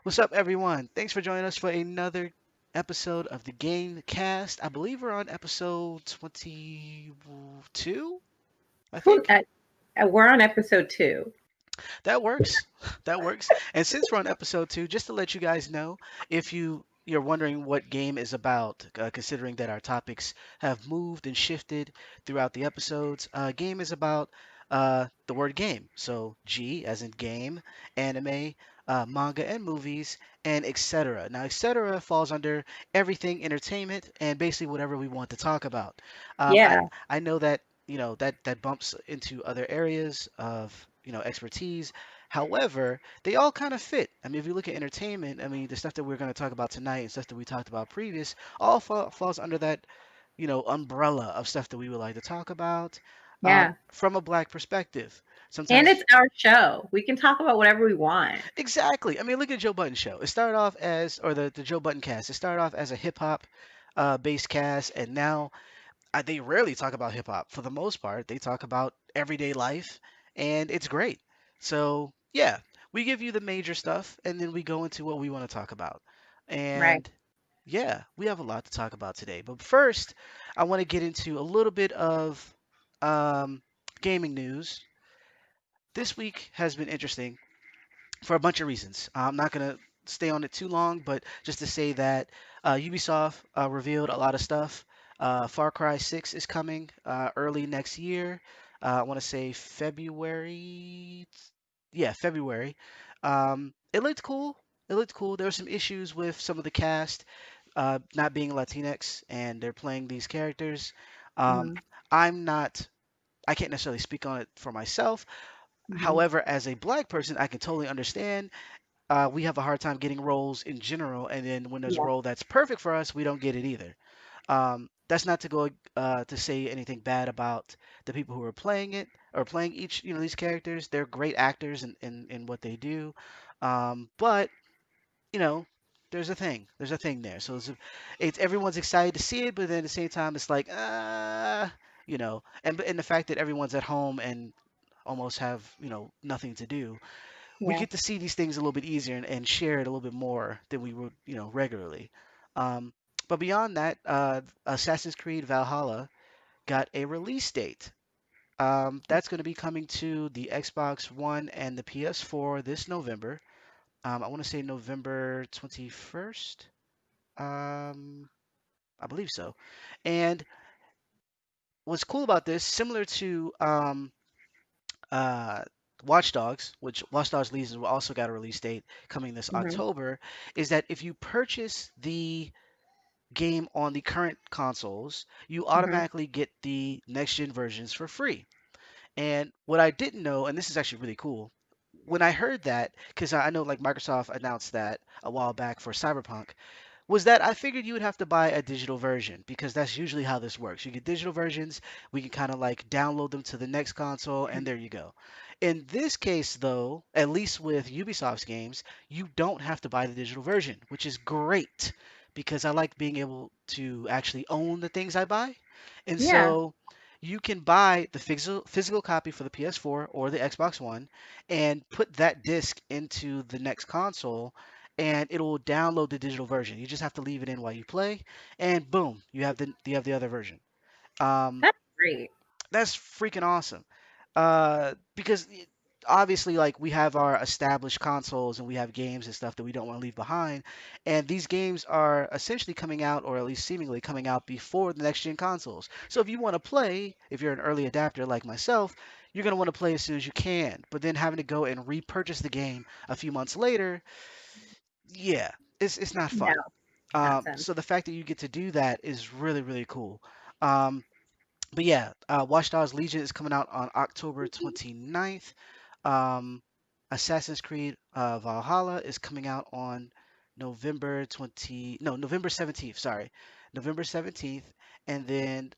What's up, everyone? Thanks for joining us for another episode of the Game Cast. I believe we're on episode 22, I Who- think. uh, we're on episode 2. That works. That works. And since we're on episode 2, just to let you guys know, if you're wondering what game is about, considering that our topics have moved and shifted throughout the episodes, game is about the word game. So G as in game, anime, manga and movies, and etc. Now, etc. falls under everything entertainment and basically whatever we want to talk about. Um, I Yeah, I know that that bumps into other areas of expertise. However, they all kind of fit. I mean, if you look at entertainment, I mean, the stuff that we're going to talk about tonight and stuff that we talked about previous all falls under that umbrella of stuff that we would like to talk about yeah. from a black perspective. And it's Sometimes our show. We can talk about whatever we want. exactly. I mean, look at Joe Button show. It started off as, or the Joe Button cast. It started off as a hip hop based cast, and now they rarely talk about hip hop. For the most part, they talk about everyday life, and it's great. So yeah, we give you the major stuff, and then we go into what we want to talk about. Right. And yeah, we have a lot to talk about today. But first, I want to get into a little bit of um, gaming news. This week has been interesting for a bunch of reasons. I'm not going to stay on it too long, but just to say that Ubisoft revealed a lot of stuff. Far Cry 6 is coming early next year. I want to say February. Yeah, February. It looked cool. It looked cool. There were some issues with some of the cast not being Latinx, and they're playing these characters. Um, Mm-hmm. I'm not. I can't necessarily speak on it for myself. Hmm. However, as a black person, I can totally understand we have a hard time getting roles in general, and then when there's a Yeah, role that's perfect for us, we don't get it either. That's not to go to say anything bad about the people who are playing it or playing each these characters. They're great actors in what they do, but you know there's a thing there. So it's everyone's excited to see it, but then at the same time it's like and the fact that everyone's at home and almost have nothing to do, we yeah. get to see these things a little bit easier and share it a little bit more than we would, regularly. Um, but beyond that, Assassin's Creed Valhalla got a release date. That's going to be coming to the Xbox One and the PS4 this November. I want to say November 21st. Um, I believe so. And what's cool about this, similar to uh, Watch Dogs, which Watch Dogs Legion also got a release date coming this Hmm. October, is that if you purchase the game on the current consoles, you Hmm. automatically get the next gen versions for free. And what I didn't know, and this is actually really cool, when I heard that, because I know like Microsoft announced that a while back for Cyberpunk, was that I figured you would have to buy a digital version because that's usually how this works. You get digital versions, we can kind of like download them to the next console, and there you go. In this case, though, at least with Ubisoft's games, you don't have to buy the digital version, which is great because I like being able to actually own the things I buy. And Yeah, so you can buy the physical copy for the PS4 or the Xbox One and put that disc into the next console and it will download the digital version. You just have to leave it in while you play, and boom, you have the other version. Um, that's great. that's freaking awesome. Because obviously, like we have our established consoles and we have games and stuff that we don't want to leave behind, and these games are essentially coming out, or at least seemingly coming out before the next gen consoles. So if you want to play, if you're an early adapter like myself, you're gonna want to play as soon as you can. But then having to go and repurchase the game a few months later, yeah, it's not No, fun. nonsense. So the fact that you get to do that is really, really cool. Um, but yeah, Watch Dogs Legion is coming out on October 29th. Um, Assassin's Creed Valhalla is coming out on November 17th, sorry. November 17th. And then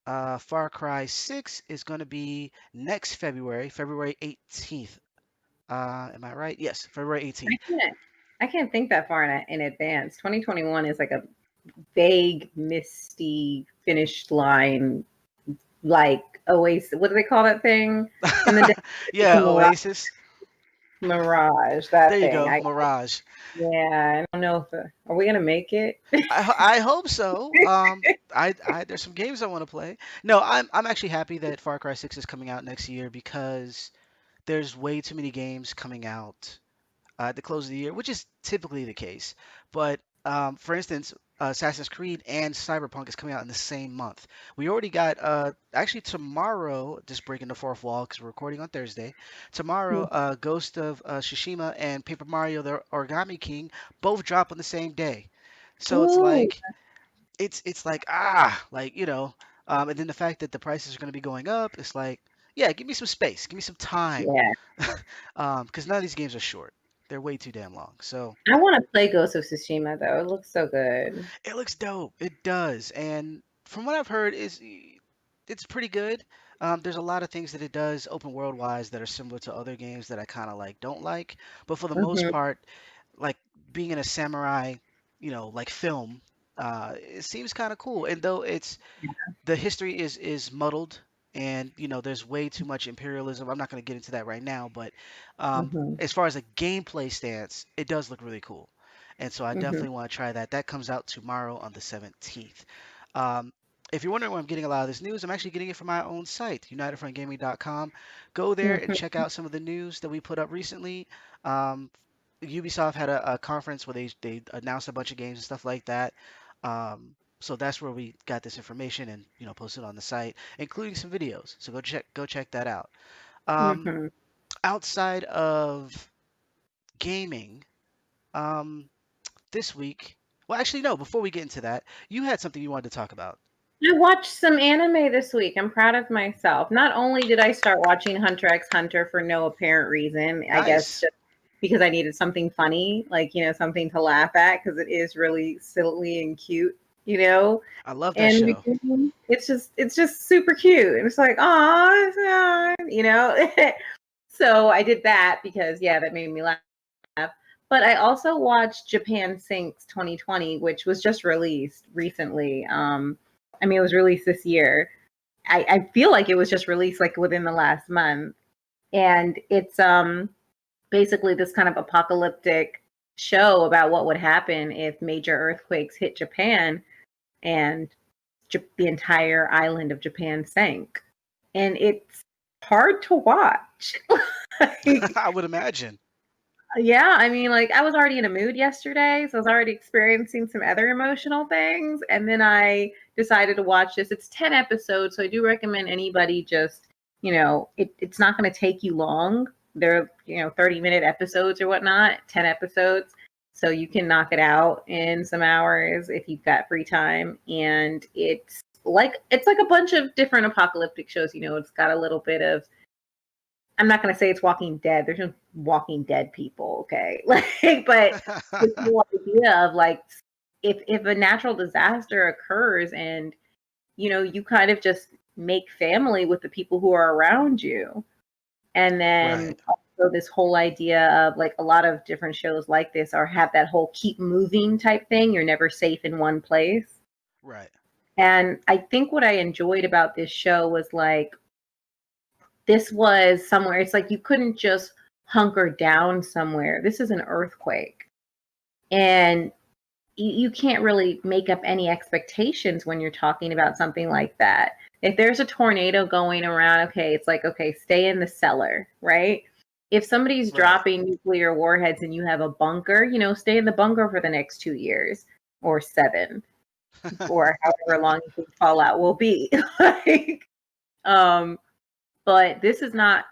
Far Cry 6 is going to be next February, February 18th. Am I right? Yes, February I 18th. can't. I can't think that far in advance. 2021 is like a vague, misty finish line, like Oasis. What do they call that thing? In the desert, Yeah, Mirage. Oasis. Mirage, There that you thing. go, Mirage. Yeah, I don't know if are we gonna make it? I hope so. I there's some games I want to play. No, I'm actually happy that Far Cry 6 is coming out next year because there's way too many games coming out at the close of the year, which is typically the case. But for instance, Assassin's Creed and Cyberpunk is coming out in the same month. We already got actually tomorrow, just breaking the fourth wall because we're recording on Thursday. Tomorrow, Ghost of Tsushima and Paper Mario: The Origami King both drop on the same day. So it's Ooh, like it's like like and then the fact that the prices are going to be going up, it's like yeah, give me some space, give me some time, yeah. because none of these games are short. They're way too damn long. So I want to play Ghost of Tsushima though. It looks so good. it looks dope. It does. And from what I've heard, is it's pretty good. There's a lot of things that it does open world wise that are similar to other games that I kind of like don't like. But for the most Hmm. part, like being in a samurai, like film, it seems kind of cool. And though the history is muddled and there's way too much imperialism. I'm not going to get into that right now, but Hmm. as far as a gameplay stance, it does look really cool, and so I Hmm. definitely want to try that. That comes out tomorrow on the 17th. um, if you're wondering where I'm getting a lot of this news, I'm actually getting it from my own site, unitedfrontgaming.com. Go there and Hmm. check out some of the news that we put up recently. um, Ubisoft had a conference where they announced a bunch of games and stuff like that. So that's where we got this information and posted on the site, including some videos. So go check that out. Um, Hmm. outside of gaming, um, this week. Well, actually, no. Before we get into that, you had something you wanted to talk about. I watched some anime this week. I'm proud of myself. Not only did I start watching Hunter x Hunter for no apparent reason, I guess Nice. just because I needed something funny, like, something to laugh at because it is really silly and cute, you know? I love that And show. it's just super cute. And it's like, oh, So I did that because yeah, that made me laugh. But I also watched Japan Sinks 2020, which was just released recently. I mean, it was released this year. I feel like it was just released like within the last month, and it's basically this kind of apocalyptic show about what would happen if major earthquakes hit Japan and the entire island of Japan sank. And it's hard to watch. Like, I would imagine. yeah, I mean, like I was already in a mood yesterday, so I was already experiencing some other emotional things, and then I decided to watch this. It's 10 episodes, so I do recommend anybody just, it's not going to take you long. They're, 30-minute episodes or whatnot, 10 episodes. So you can knock it out in some hours if you've got free time. And it's like a bunch of different apocalyptic shows. It's got a little bit of, I'm not going to say it's Walking Dead. There's no Walking Dead people, okay? But this whole idea of like, if a natural disaster occurs and you kind of just make family with the people who are around you, and then Right. also this whole idea of like a lot of different shows like this are have that whole keep moving type thing. You're never safe in one place. Right. And I think what I enjoyed about this show was like this was somewhere, it's like you couldn't just hunker down somewhere. This is an earthquake. And you can't really make up any expectations when you're talking about something like that. If there's a tornado going around, okay, it's like, okay, stay in the cellar, right? If somebody's Right. dropping nuclear warheads and you have a bunker, stay in the bunker for the next 2 years or 7 or however long you think fallout will be. Like, um, but this is not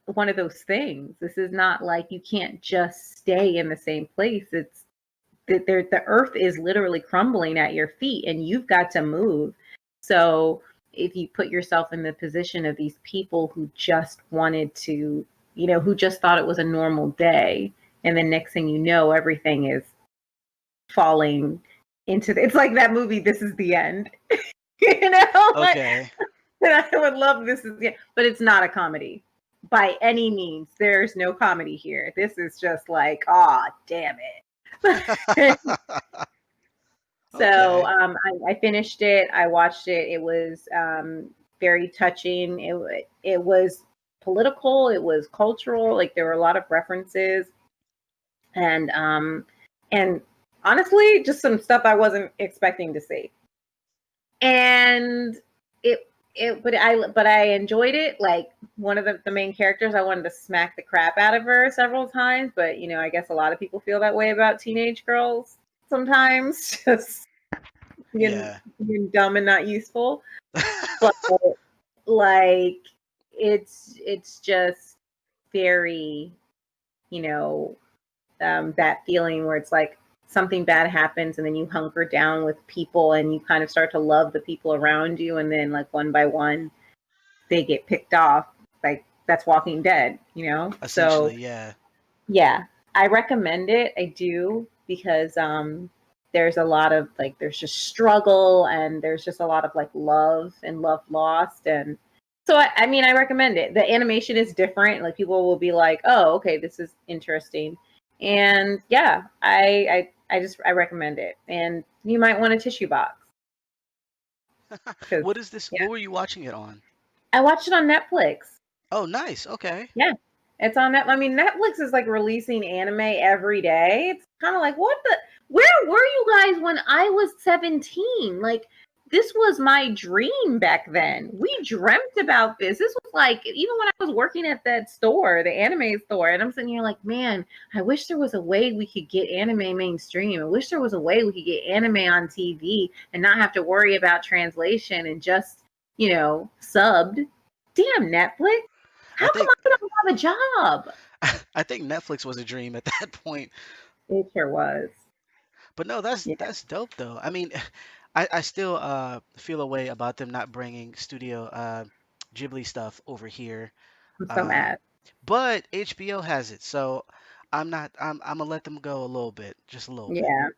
one of those things. This is not like you can't just stay in the same place. It's the earth is literally crumbling at your feet and you've got to move. So if you put yourself in the position of these people who just wanted to, who just thought it was a normal day, and then next thing you know, everything is falling it's like that movie, This Is the End. Like, Okay. I would love This Is the End, but it's not a comedy by any means. There's no comedy here. This is just like, ah, oh, damn it. So Okay. I finished it. I watched it. It was very touching. It was. political, it was cultural. Like there were a lot of references, and honestly, just some stuff I wasn't expecting to see. And it but I enjoyed it. Like one of the main characters, I wanted to smack the crap out of her several times, but I guess a lot of people feel that way about teenage girls sometimes, just being, Yeah. being dumb and not useful. But like it's just very, you know, that feeling where it's like something bad happens and then you hunker down with people and you kind of start to love the people around you, and then like one by one they get picked off. Like that's Walking Dead. So Essentially, yeah. yeah, I recommend it. I do, because there's a lot of like there's just struggle, and there's just a lot of like love and love lost. And so I mean, I recommend it. The animation is different. Like people will be like, oh, okay, this is interesting. And yeah, I recommend it. And you might want a tissue box, because What is this? yeah, What were you watching it on? I watched it on Netflix. Oh, nice. Okay. Yeah. It's on that. I mean, Netflix is like releasing anime every day. It's kind of like, what the? Where were you guys when I was 17? Like, this was my dream back then. We dreamt about this. This was like, even when I was working at that store, the anime store, and I'm sitting here like, man, I wish there was a way we could get anime mainstream. I wish there was a way we could get anime on TV and not have to worry about translation and just, subbed. Damn, Netflix. I How come think I don't have a job? I think Netflix was a dream at that point. It sure was. But no, that's Yeah, that's dope though. I mean, I still feel a way about them not bringing Studio Ghibli stuff over here. I'm so Um, mad. but HBO has it, so I'm not. I'm gonna let them go a little bit, just a little bit. Yeah,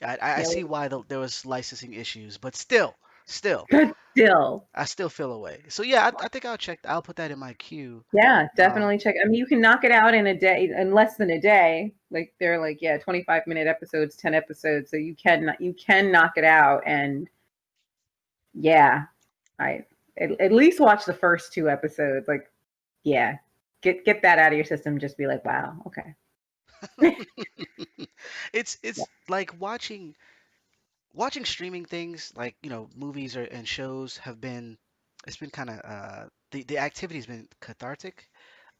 I yeah, see why there was licensing issues, but still, but still, I still feel a way. So yeah, I think I'll check. I'll put that in my queue. yeah, Um, definitely check. I mean, you can knock it out in a day, in less than a day. Like they're like, yeah, 25-minute episodes, 10 episodes, so you can knock it out. And yeah, I at least watch the first two episodes. Like, yeah, get that out of your system. Just be like, wow, okay. Yeah, it's like watching streaming things like movies and shows have been it's been kind of the activity's been cathartic,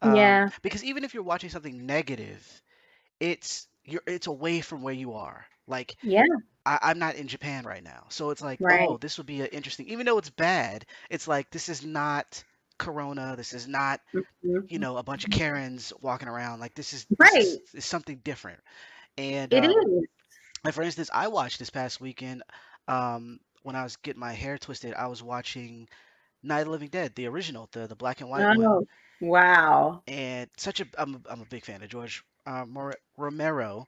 yeah, because even if you're watching something negative, it's away from where you are. Like yeah, I'm not in Japan right now, so it's like, oh, right, this would be an interesting, even though it's bad, it's like this is not Corona, this is not mhm, a bunch of Karens walking around. Like right. is something different. And It is. like for instance, I watched this past weekend, when I was getting my hair twisted, I was watching Night of the Living Dead, the original, the black and white one. Oh, wow. And I'm a big fan of George Romero,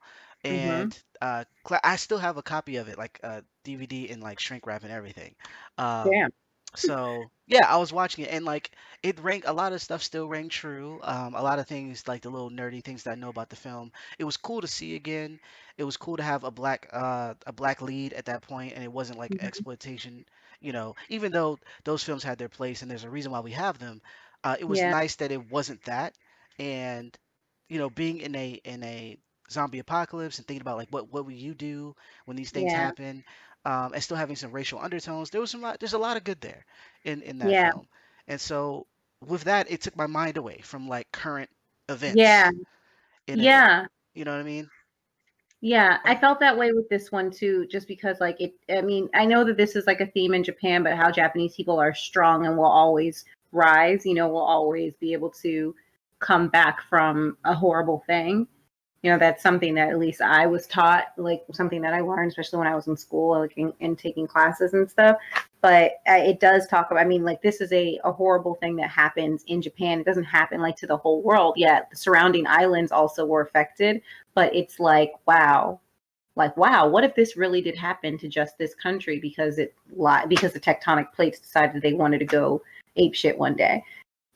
Hmm. and I still have a copy of it, like DVD and like shrink wrap and everything. Um, Damn. so yeah, I was watching it, and like it rang, a lot of stuff still rang true. A lot of things, like the little nerdy things that I know about the film, it was cool to see again. It was cool to have a black lead at that point, and it wasn't like Mhm. exploitation. Even though those films had their place and there's a reason why we have them, it was Yeah, nice that it wasn't that. And being in a zombie apocalypse and thinking about like what would you do when these things yeah, happen, and still having some racial undertones. There's a lot of good there in that yeah, film. And so with that, it took my mind away from like current yeah, events in a yeah, you know what I mean. yeah. I felt that way with this one too, just because, like, I mean, I know that this is like a theme in Japan, but how Japanese people are strong and will always rise, will always be able to come back from a horrible thing. That's something that at least I was taught, like something that I learned, especially when I was in school, like in taking classes and stuff. But it does talk about, I mean, like this is a horrible thing that happens in Japan. It doesn't happen like to the whole world yet. The surrounding islands also were affected, but it's like, wow, what if this really did happen to just this country because because the tectonic plates decided they wanted to go ape shit one day.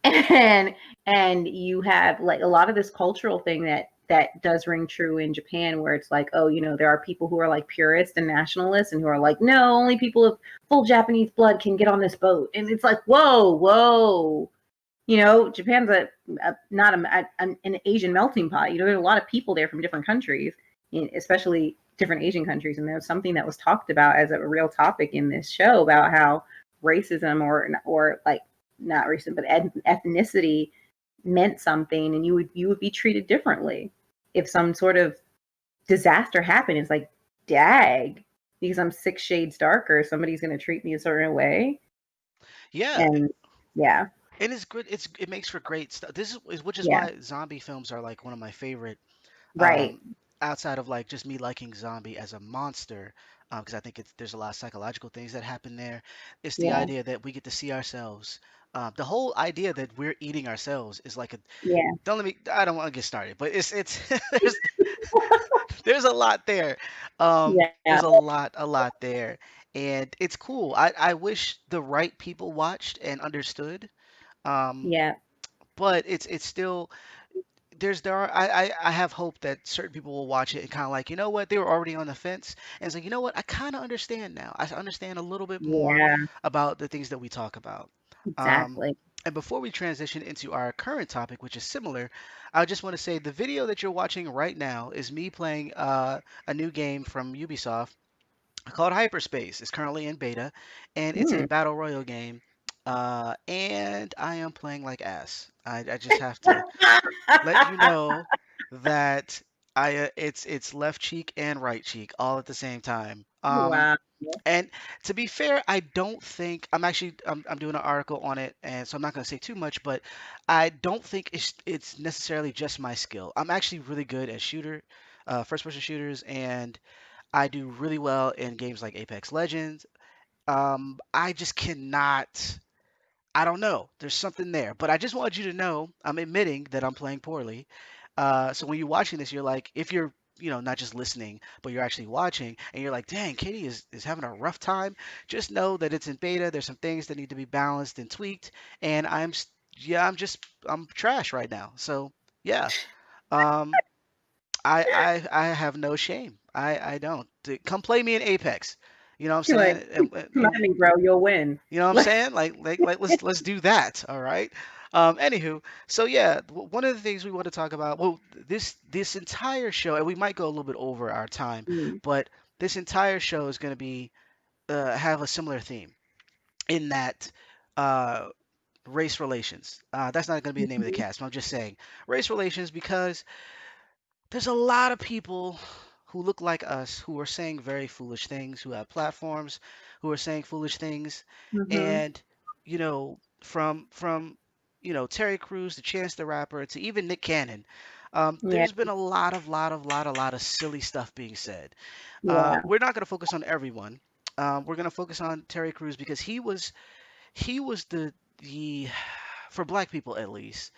and and you have like a lot of this cultural thing that does ring true in Japan, where it's like, oh, there are people who are like purists and nationalists and who are like, no, only people of full Japanese blood can get on this boat. And it's like, whoa, whoa, Japan's a not an Asian melting pot. There's a lot of people there from different countries, especially different Asian countries. And there was something that was talked about as a real topic in this show about how racism or like not racism, but ethnicity meant something, and you would be treated differently if some sort of disaster happened. It's like, dag, because I'm 6 shades darker, somebody's going to treat me a certain way. Yeah, And yeah, and it's good. It makes for great stuff. Which is yeah, why zombie films are like one of my favorite. right. Um, Outside of like just me liking zombie as a monster, because I think there's a lot of psychological things that happen there. It's the Yeah, idea that we get to see ourselves. The whole idea that we're eating ourselves is like a. yeah, Don't let me. I don't want to get started, but it's there's there's a lot there. yeah, There's a lot there, and it's cool. I wish the right people watched and understood. Um, yeah, but it's still I have hope that certain people will watch it and kind of like, you know what, they were already on the fence, and it's like, you know what, I kind of understand now. I understand a little bit more yeah, about the things that we talk about. Um, exactly. and before we transition into our current topic, which is similar, I just want to say the video that you're watching right now is me playing a new game from Ubisoft called Hyperspace. It's currently in beta, and it's a Mm. battle royal game. And I am playing like ass. I just have to let you know that it's left cheek and right cheek all at the same time. Wow. And to be fair, I don't think I'm doing an article on it, and so I'm not going to say too much, but I don't think it's necessarily just my skill. I'm actually really good at first person shooters, and I do really well in games like Apex Legends. I just cannot. I don't know. There's something there, but I just want you to know I'm admitting that I'm playing poorly. So when you're watching this, you're like, if you're, not just listening, but you're actually watching, and you're like, dang, Katie is having a rough time. Just know that it's in beta. There's some things that need to be balanced and tweaked, and yeah, I'm trash right now. So yeah, um, I have no shame. I don't. Come play me in Apex. You know what I'm You're like, saying? come at me, bro. You'll win. You know what I'm saying? Like let's do that. All right. Anywho, so yeah, one of the things we want to talk about. Well, this entire show, and we might go a little bit over our time, Mm. but this entire show is going to be have a similar theme in that uh, race relations. That's not going to be the name of the Mhm. cast. But I'm just saying race relations because there's a lot of people who look like us who are saying very foolish things, who have platforms, who are saying foolish things, Mhm. and from Terry Crews to Chance the Rapper to even Nick Cannon, Yeah. there's been a lot of silly stuff being said. Yeah. We're not going to focus on everyone. We're going to focus on Terry Crews because he was the for black people at least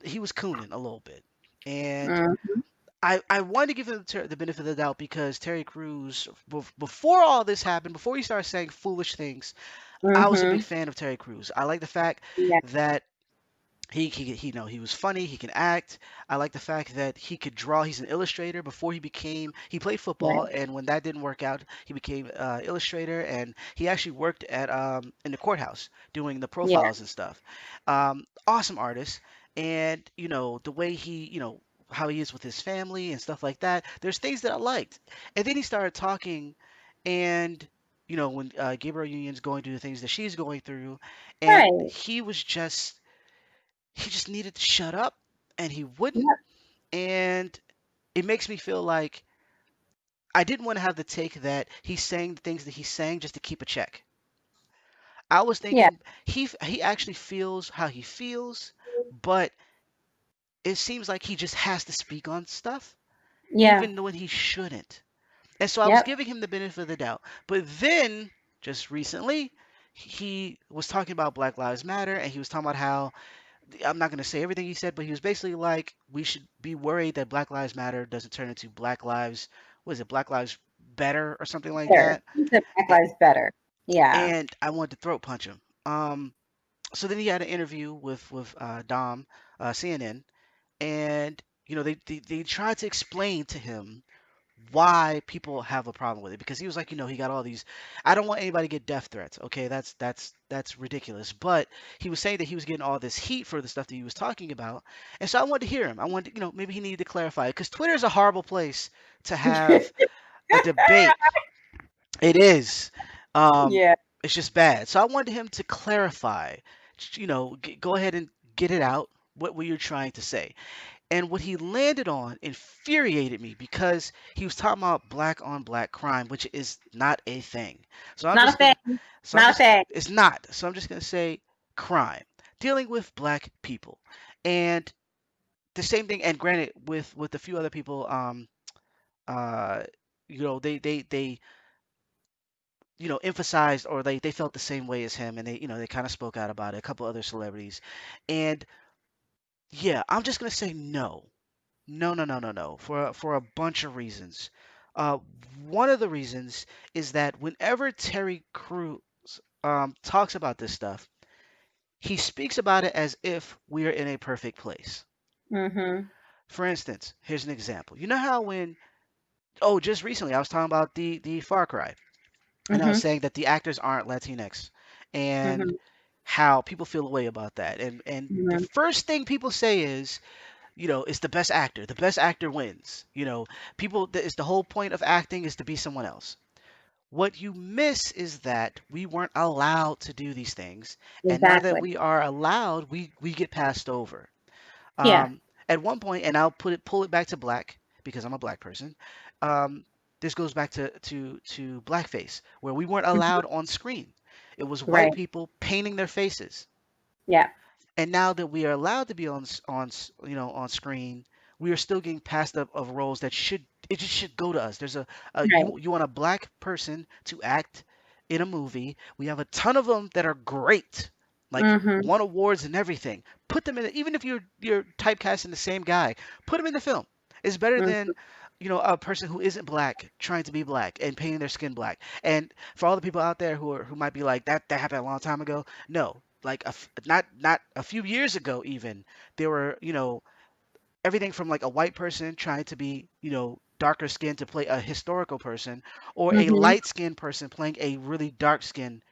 he was cooning a little bit. And Mm. I wanted to give him the benefit of the doubt because Terry Crews, before all this happened, before he started saying foolish things, I was a big Mhm. fan of Terry Crews. I like the fact Yeah. that he was funny. He can act. I like the fact that he could draw. He's an illustrator. Before he played football, Right. and when that didn't work out, he became illustrator, and he actually worked at in the courthouse doing the Yeah. profiles and stuff. Awesome artist, and the way he how he is with his family and stuff like that. There's things that I liked, and then he started talking, and when Gabriel Union's going through the things that she's going through, and Right. he just needed to shut up, and he wouldn't. Yep. And it makes me feel like I didn't want to have the take that he's saying the things that he's saying just to keep a check. I was Yeah. thinking he actually feels how he feels, but it seems like he just has to speak on stuff Yeah. even when he shouldn't. And so I was Yep. giving him the benefit of the doubt. But then just recently he was talking about Black Lives Matter, and he was talking about how I'm not going to say everything he said, but he was basically like, we should be worried that Black Lives Matter doesn't turn into Black Lives, what is it, Black Lives Better or something like Better. that. He said Black A- Lives better. Yeah. And I wanted to throat punch him. So then he had an interview with Dom, CNN, and they tried to explain to him why people have a problem with it, because he was like, he got all these. I don't want anybody to get death threats. Okay, that's ridiculous. But he was saying that he was getting all this heat for the stuff that he was talking about, and so I wanted to hear him. I wanted, maybe he needed to clarify, because Twitter is a horrible place to have a debate. It is. Um, Yeah. it's just bad. So I wanted him to clarify. Go ahead and get it out. What were you trying to say? And what he landed on infuriated me, because he was talking about black on black crime, which is not a thing. So I'm Not a just gonna, thing. so I'm Not a just, thing. it's not. So I'm just gonna say crime, dealing with black people, and the same thing. And granted, with a few other people, uh, they emphasized, or they felt the same way as him, and they kind of spoke out about it. A couple other celebrities, and yeah, I'm just gonna say no. No, no, no, no, no. For a bunch of reasons. Uh, One of the reasons is that whenever Terry Crews talks about this stuff, he speaks about it as if we are in a perfect place. Mhm. For instance, here's an example. You know how when just recently I was talking about the Far Cry, and I was Mhm. saying that the actors aren't Latinx, and Mhm. how people feel away about that. And the Mhm. first thing people say is, it's the best actor. The best actor wins. People. It's the whole point of acting is to be someone else. What you miss is that we weren't allowed to do these things, and now that Exactly. we are allowed, we get passed over. Yeah. At one point, and I'll pull it back to black, because I'm a black person. Um, this goes back to blackface, where we weren't Mhm. allowed on screen. It was white Right. people painting their faces. Yeah. And now that we are allowed to be on screen, we are still getting passed up of roles that just should go to us. There's a Right. you want a black person to act in a movie. We have a ton of them that are great, like Mhm. won awards and everything. Put them in, even if you're typecasting the same guy, put them in the film. It's better Mhm. than a person who isn't black trying to be black and painting their skin black. And for all the people out there who might be like, that happened a long time ago, no, like not a few years ago even, there were everything from like a white person trying to be darker skinned to play a historical person, or a Mhm. light skinned person playing a really dark skinned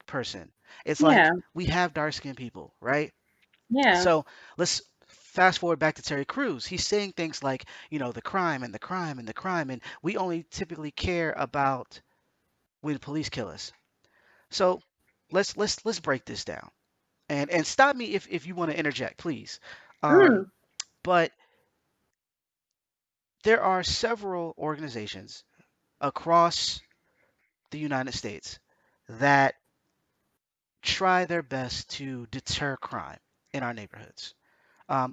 person. It's like Yeah. we have dark skinned people, right? Yeah. So let's fast forward back to Terry Crews. He's saying things like, the crime and the crime and the crime, and we only typically care about when police kill us. So let's break this down. And stop me if you want to interject, please. Um, Mm. but there are several organizations across the United States that try their best to deter crime in our neighborhoods.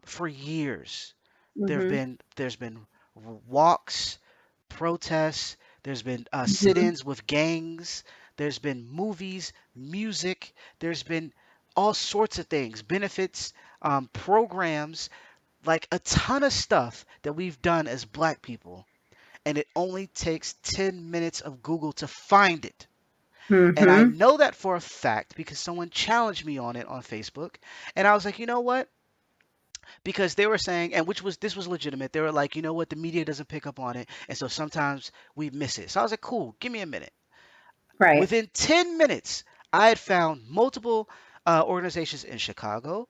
For years, Mhm. there's been walks, protests. There's been Mhm. sit-ins with gangs. There's been movies, music. There's been all sorts of things, benefits, programs, like a ton of stuff that we've done as black people. And it only takes 10 minutes of Google to find it. And I Mhm. know that for a fact because someone challenged me on it on Facebook. And I was like, you know what? Because they were saying, and this was legitimate. They were like, you know what? The media doesn't pick up on it. And so sometimes we miss it. So I was like, cool, give me a minute. Right. Within 10 minutes, I had found multiple organizations in Chicago,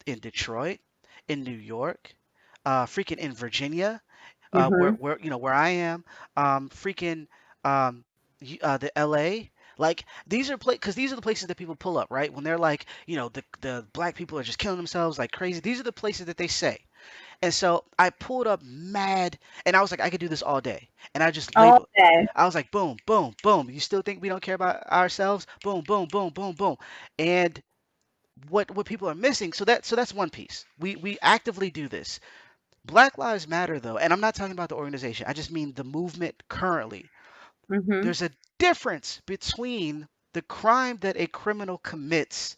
in Detroit, in New York, freaking in Virginia, where Mhm. where I am, freaking um, the L.A. Like these are because these are the places that people pull up, right? When they're like, the black people are just killing themselves like crazy. These are the places that they say. And so I pulled up mad, and I was like, I could do this all day, and I just All labeled. day. I was like, boom, boom, boom. You still think we don't care about ourselves? Boom, boom, boom, boom, boom. And what people are missing. So that's one piece. We actively do this. Black Lives Matter though, and I'm not talking about the organization. I just mean the movement currently. Mhm. There's a difference between the crime that a criminal commits,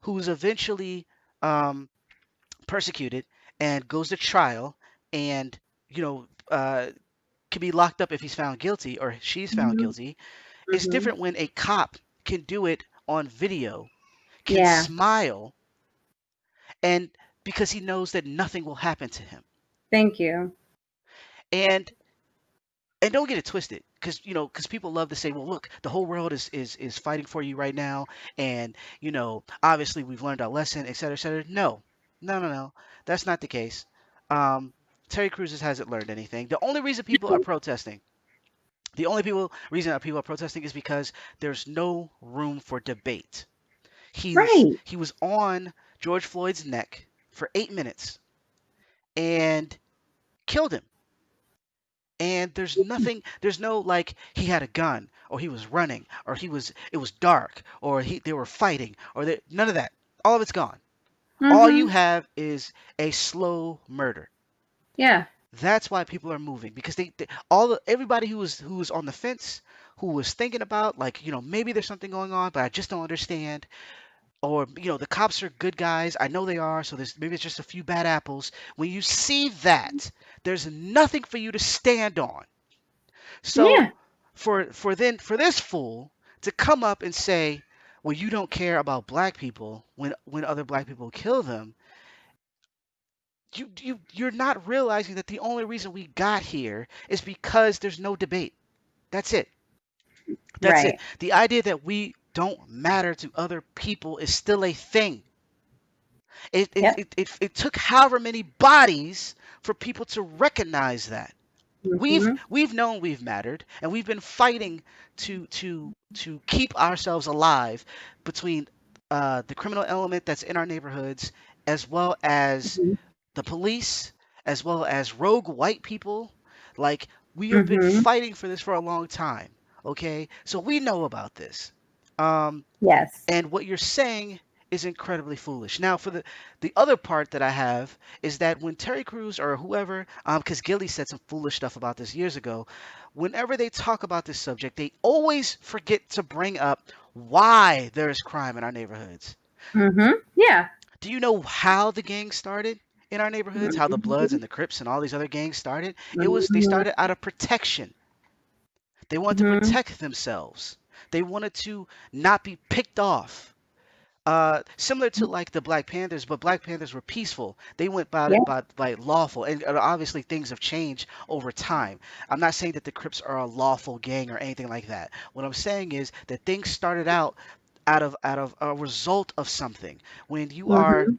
who's eventually um, persecuted and goes to trial, and you know can be locked up if he's found guilty or she's found Mhm. guilty. It's Mhm. different when a cop can do it on video, can Yeah. smile, and because he knows that nothing will happen to him. Thank you. And And don't get it twisted, because because people love to say, well, look, the whole world is fighting for you right now, and obviously we've learned our lesson, et cetera, et cetera. No, no, no, no, that's not the case. um Terry Crews hasn't learned anything. The only reason people are protesting, the only people reason that people are protesting is because there's no room for debate. Right. He was on George Floyd's neck for 8 minutes and killed him. And there's no, like, he had a gun, or he was running, or it was dark, or they were fighting, none of that. All of it's gone. All you Mhm. have is a slow murder. Yeah. That's why people are moving, because everybody who was on the fence, who was thinking about, like, maybe there's something going on, but I just don't understand, or the cops are good guys, I know they are, so there's maybe it's just a few bad apples. When you see that, there's nothing for you to stand on. So Yeah. for this fool to come up and say, well, you don't care about black people when other black people kill them, you're not realizing that the only reason we got here is because there's no debate. That's it. That's it. Right. The idea that we don't matter to other people is still a thing. Yep. It took however many bodies for people to recognize that. Mhm. We've known we've mattered, and we've been fighting to keep ourselves alive between the criminal element that's in our neighborhoods, as well as Mhm. the police, as well as rogue white people. Like, we have been Mhm. fighting for this for a long time. Okay, so we know about this. Um, Yes. and what you're saying is incredibly foolish. Now, for the other part that I have is that when Terry Crews or whoever, because Gilly said some foolish stuff about this years ago, whenever they talk about this subject, they always forget to bring up why there is crime in our neighborhoods. Mhm. Yeah. Do you know how the gang started in our neighborhoods? How the Bloods Mhm. and the Crips and all these other gangs started? They Mhm. started out of protection. They wanted to Mhm. protect themselves. They wanted to not be picked off. Similar to like the Black Panthers, but Black Panthers were peaceful. They went about Yeah. it by lawful, and obviously things have changed over time. I'm not saying that the Crips are a lawful gang or anything like that. What I'm saying is that things started out of a result of something. When you are, Mhm.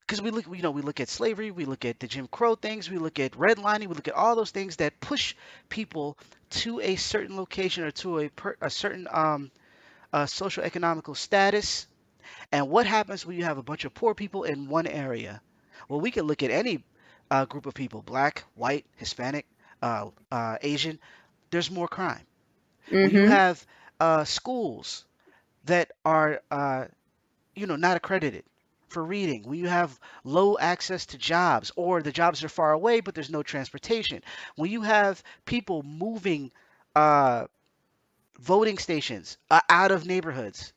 because we look at slavery, we look at the Jim Crow things, we look at redlining, we look at all those things that push people to a certain location, or to a certain social economical status. And what happens when you have a bunch of poor people in one area? Well, we can look at any group of people, black, white, Hispanic, Asian. There's more crime. When you Mhm. have schools that are, not accredited for reading, when you have low access to jobs, or the jobs are far away but there's no transportation, when you have people moving uh, voting stations out of neighborhoods,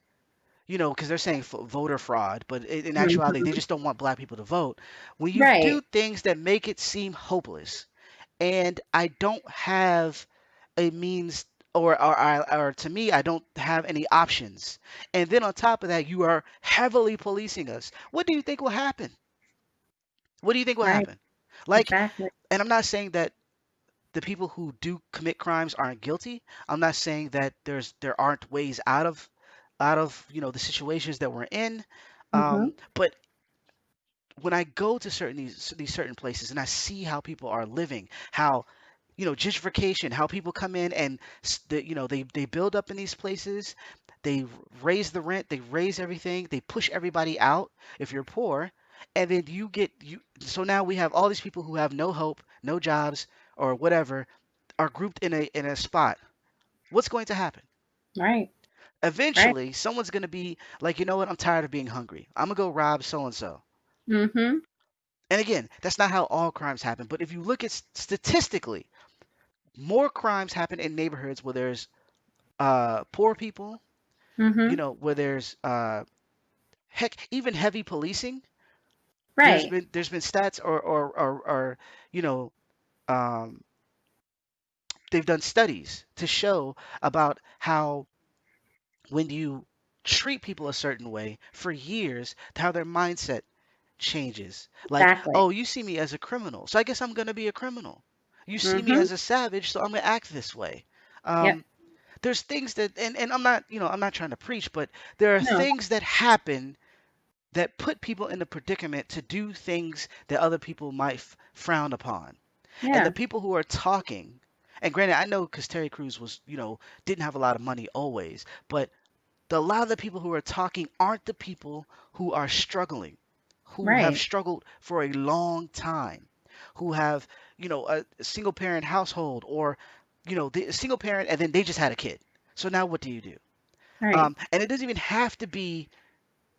because they're saying voter fraud, but in actuality, they Mhm. just don't want black people to vote. When you do Right. things that make it seem hopeless, and I don't have a means, or to me, I don't have any options, and then on top of that, you are heavily policing us. What do you think will happen? What do you think will Right. happen? Like, Exactly. and I'm not saying that the people who do commit crimes aren't guilty. I'm not saying that there aren't ways out of the situations that we're in. Mhm. But when I go to these certain places, and I see how people are living, how gentrification, how people come in and they build up in these places, they raise the rent, they raise everything, they push everybody out if you're poor, and then you. So now we have all these people who have no hope, no jobs, or whatever, are grouped in a spot. What's going to happen? Right. Right. Eventually, someone's going to be like, you know what? I'm tired of being hungry. I'm gonna go rob so and so. Mhm. And again, that's not how all crimes happen. But if you look at statistically, more crimes happen in neighborhoods where there's poor people, Mhm. where there's heck, even heavy policing. There's Right. been there's been stats, or you know um, they've done studies to show about how when you treat people a certain way for years, how their mindset changes. Like, Exactly. oh, you see me as a criminal, so I guess I'm gonna be a criminal. You see me Mhm. as a savage, so I'm gonna act this way. Yep. Um, there's things that, and I'm not, I'm not trying to preach, but there are No. things that happen that put people in the predicament to do things that other people might frown upon. And the Yeah. people who are talking, and granted, I know because Terry Crews was, didn't have a lot of money always, but a lot of the people who are talking aren't the people who are struggling, who have Right. struggled for a long time, who have, a single parent household, or, the single parent and then they just had a kid. So now what do you do? Right. And it doesn't even have to be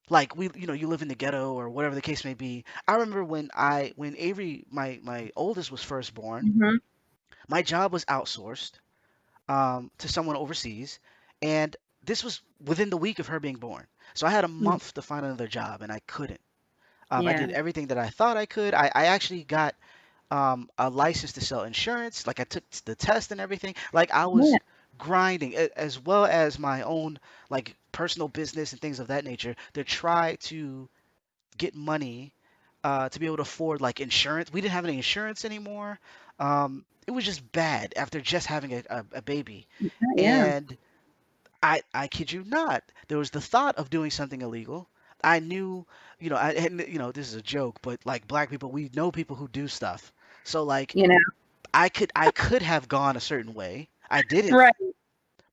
like you live in the ghetto or whatever the case may be. I remember when Avery, my oldest, was first born, Mhm. my job was outsourced to someone overseas, and this was within the week of her being born. So I had a Mm. month to find another job, and I couldn't. I Yeah. did everything that I thought I could. I actually got a license to sell insurance. Like I took the test and everything. Like I Yeah. was grinding, as well as my own like personal business and things of that nature to try to get money to be able to afford like insurance. We didn't have any insurance anymore. It was just bad after just having a baby. Yeah. And I kid you not, there was the thought of doing something illegal. I knew, and this is a joke, but like black people, we know people who do stuff. So like You know. I could have gone a certain way. I didn't, Right.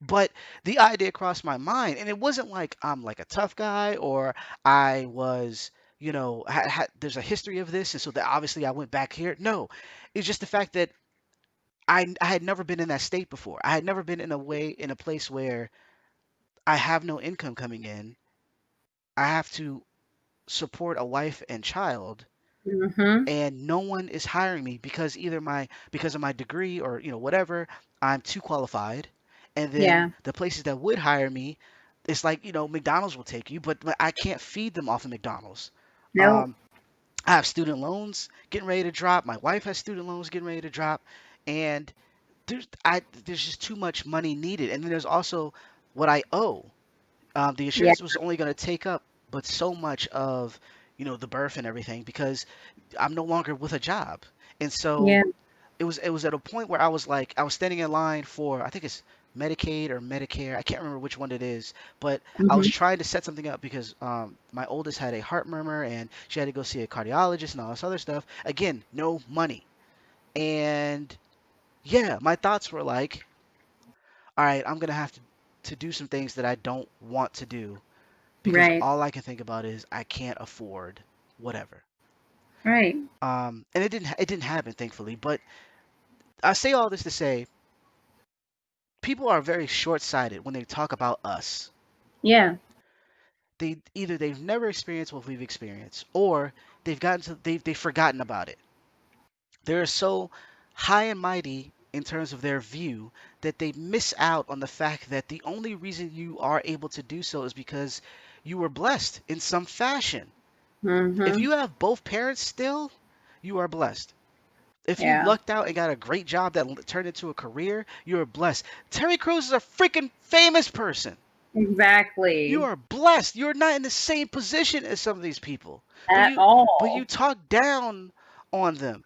but the idea crossed my mind, and it wasn't like I'm like a tough guy or I was, there's a history of this, and so that obviously I went back here. No, it's just the fact that I had never been in that state before. I had never been in a place where I have no income coming in. I have to support a wife and child, Mhm. and no one is hiring me because of my degree or whatever. I'm too qualified, and then Yeah. the places that would hire me, it's like McDonald's will take you, but I can't feed them off of McDonald's. Nope. um I have student loans getting ready to drop. My wife has student loans getting ready to drop, and there's just too much money needed, and then there's also what I owe. The Yeah. insurance was only going to take up but so much of the birth and everything because I'm no longer with a job. And so Yeah. it was at a point where I was like I was standing in line for, I think it's Medicaid or Medicare. I can't remember which one it is, but I was Mhm. trying to set something up because my oldest had a heart murmur and she had to go see a cardiologist and all this other stuff. Again, no money. And yeah, my thoughts were like, all right, I'm gonna have to do some things that I don't want to do because Right. all I can think about is I can't afford whatever. Right. And it didn't happen, thankfully. But I say all this to say people are very short-sighted when they talk about us. Yeah. They've never experienced what we've experienced, or they've forgotten about it. They're so high and mighty in terms of their view that they miss out on the fact that the only reason you are able to do so is because you were blessed in some fashion. If Mhm. you have both parents still, you are blessed. If you Yeah. lucked out and got a great job that turned into a career, you are blessed. Terry Crews is a freaking famous person. You Exactly. are blessed. You're not in the same position as some of these people, but At you all. talk down on them.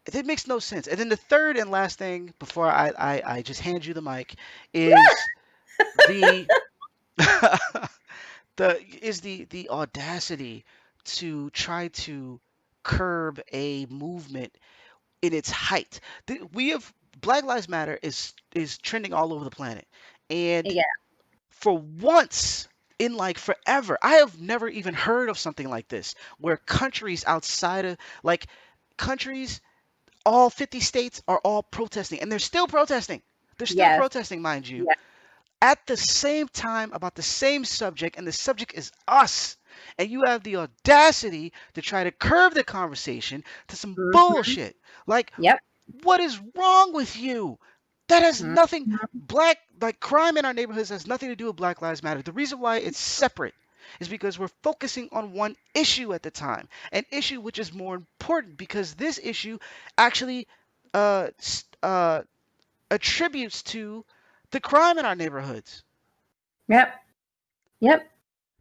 It makes no sense. And then the third and last thing before I just hand you the mic is the the audacity to try to curb a movement in its height. We have Black Lives Matter is trending all over the planet, and Yeah. for once in like forever, I have never even heard of something like this, where countries outside of like countries, all 50 states are all protesting, and they're still protesting. They're still Yes. protesting, mind you, Yeah. at the same time about the same subject, and the subject is us. And you have the audacity to try to curve the conversation to some Mhm. bullshit. Like, Yep. what is wrong with you? That has Mhm. nothing, like crime in our neighborhoods has nothing to do with Black Lives Matter. The reason why it's separate is because we're focusing on one issue at the time, an issue which is more important because this issue actually uh, attributes to the crime in our neighborhoods. Yep. Yep.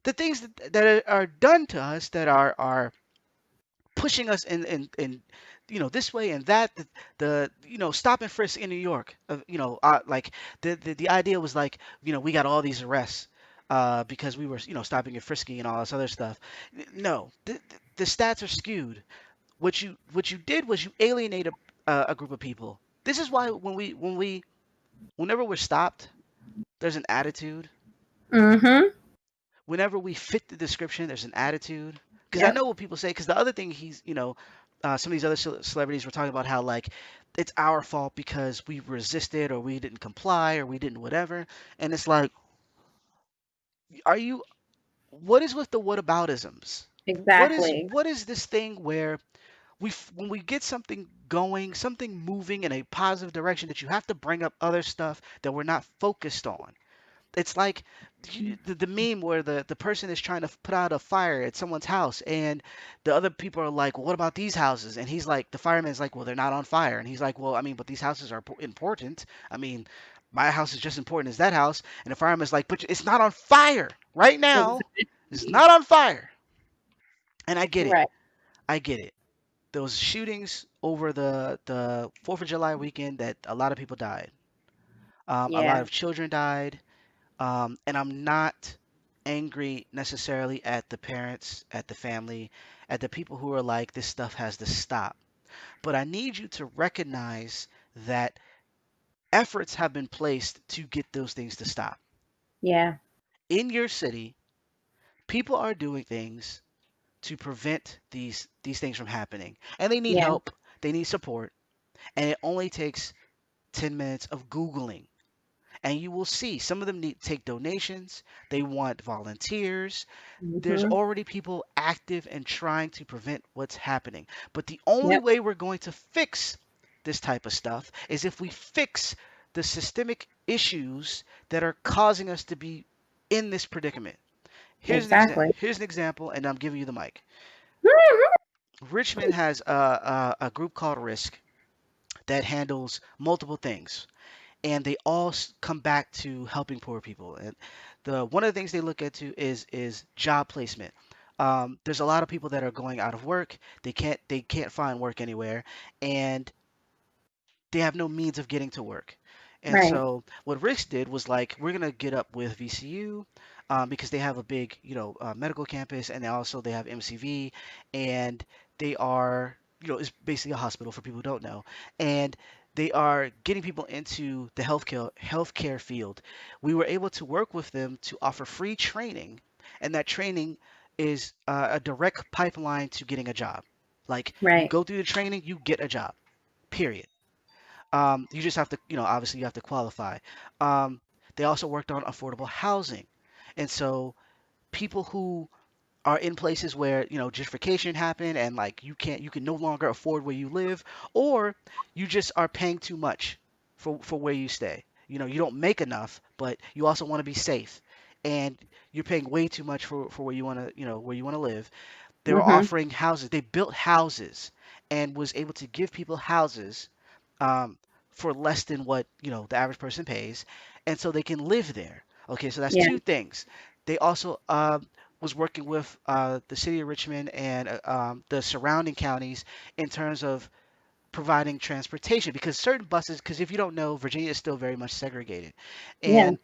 The things that are done to us that are pushing us in this way and that. The stop and frisk in New York. Like the idea was like, we got all these arrests because we were stopping and frisking and all this other stuff. No, the stats are skewed. What you did was you alienated a group of people. This is why whenever we're stopped, there's an attitude. Mm-hmm. Whenever we fit the description, there's an attitude. Because I Yep. know what people say. Because the other thing some of these other celebrities were talking about how like it's our fault because we resisted or we didn't comply or we didn't whatever. And it's like, are you? What is with the whataboutisms? What is Exactly. what is this thing where when we get something going, something moving in a positive direction, that you have to bring up other stuff that we're not focused on? It's like the meme where the person is trying to put out a fire at someone's house, and the other people are like, well, what about these houses? And he's like, the fireman's like, well, they're not on fire. And he's like, well, I mean, but these houses are important. I mean, my house is just important as that house. And the fireman's like, but it's not on fire right now. It's Exactly. not on fire. And I get it. Right. I get it. Those shootings over the 4th of July weekend, that a lot of people died. A lot Yeah. of children died. And I'm not angry necessarily at the parents, at the family, at the people who are like, this stuff has to stop. But I need you to recognize that efforts have been placed to get those things to stop. Yeah. In your city, people are doing things to prevent these things from happening. And they need Yeah. help, they need support, and it only takes 10 minutes of Googling. And you will see some of them need take donations, they want volunteers. There's Mm-hmm. already people active and trying to prevent what's happening. But the only Yep. way we're going to fix this type of stuff is if we fix the systemic issues that are causing us to be in this predicament. Exactly. Here's an example, and I'm giving you the mic. Mhm. Richmond has a group called Risk that handles multiple things, and they all come back to helping poor people. And the one of the things they look into is job placement. There's a lot of people that are going out of work. They can't find work anywhere, and they have no means of getting to work. And Right. so what Ricks did was like, we're gonna get up with VCU, because they have a big, medical campus, and they have MCV, and they are, it's basically a hospital for people who don't know, and they are getting people into the healthcare field. We were able to work with them to offer free training, and that training is a direct pipeline to getting a job. Like, you Right. go through the training, you get a job. Period. You just have to, obviously you have to qualify. Um, they also worked on affordable housing. And so people who are in places where, gentrification happened and like you can no longer afford where you live, or you just are paying too much for where you stay. You don't make enough, but you also want to be safe. And you're paying way too much for where you want to, where you want to live. They were Mm-hmm. offering houses. They built houses and was able to give people houses, um, for less than what the average person pays, and so they can live there. Okay, so that's Yeah. two things. They also was working with the city of Richmond and the surrounding counties in terms of providing transportation, because certain buses, because if you don't know, Virginia is still very much segregated, Yeah. and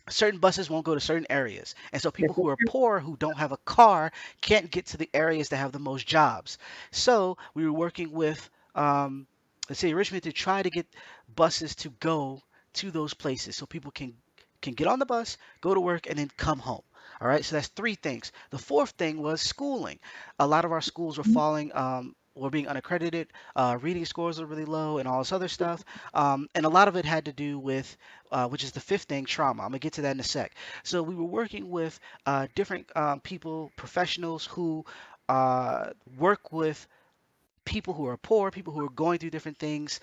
certain buses won't go to certain areas. And so This people is who are true. poor, who don't have a car, can't get to the areas that have the most jobs. So we were working with, let's say, Richmond, to try to get buses to go to those places so people can get on the bus, go to work, and then come home. All right, so that's three things. The fourth thing was schooling. A lot of our schools were falling, were being unaccredited. Reading scores were really low, and all this other stuff. And a lot of it had to do with, which is the fifth thing, trauma. I'm gonna get to that in a sec. So we were working with different people, professionals who work with people who are poor, people who are going through different things,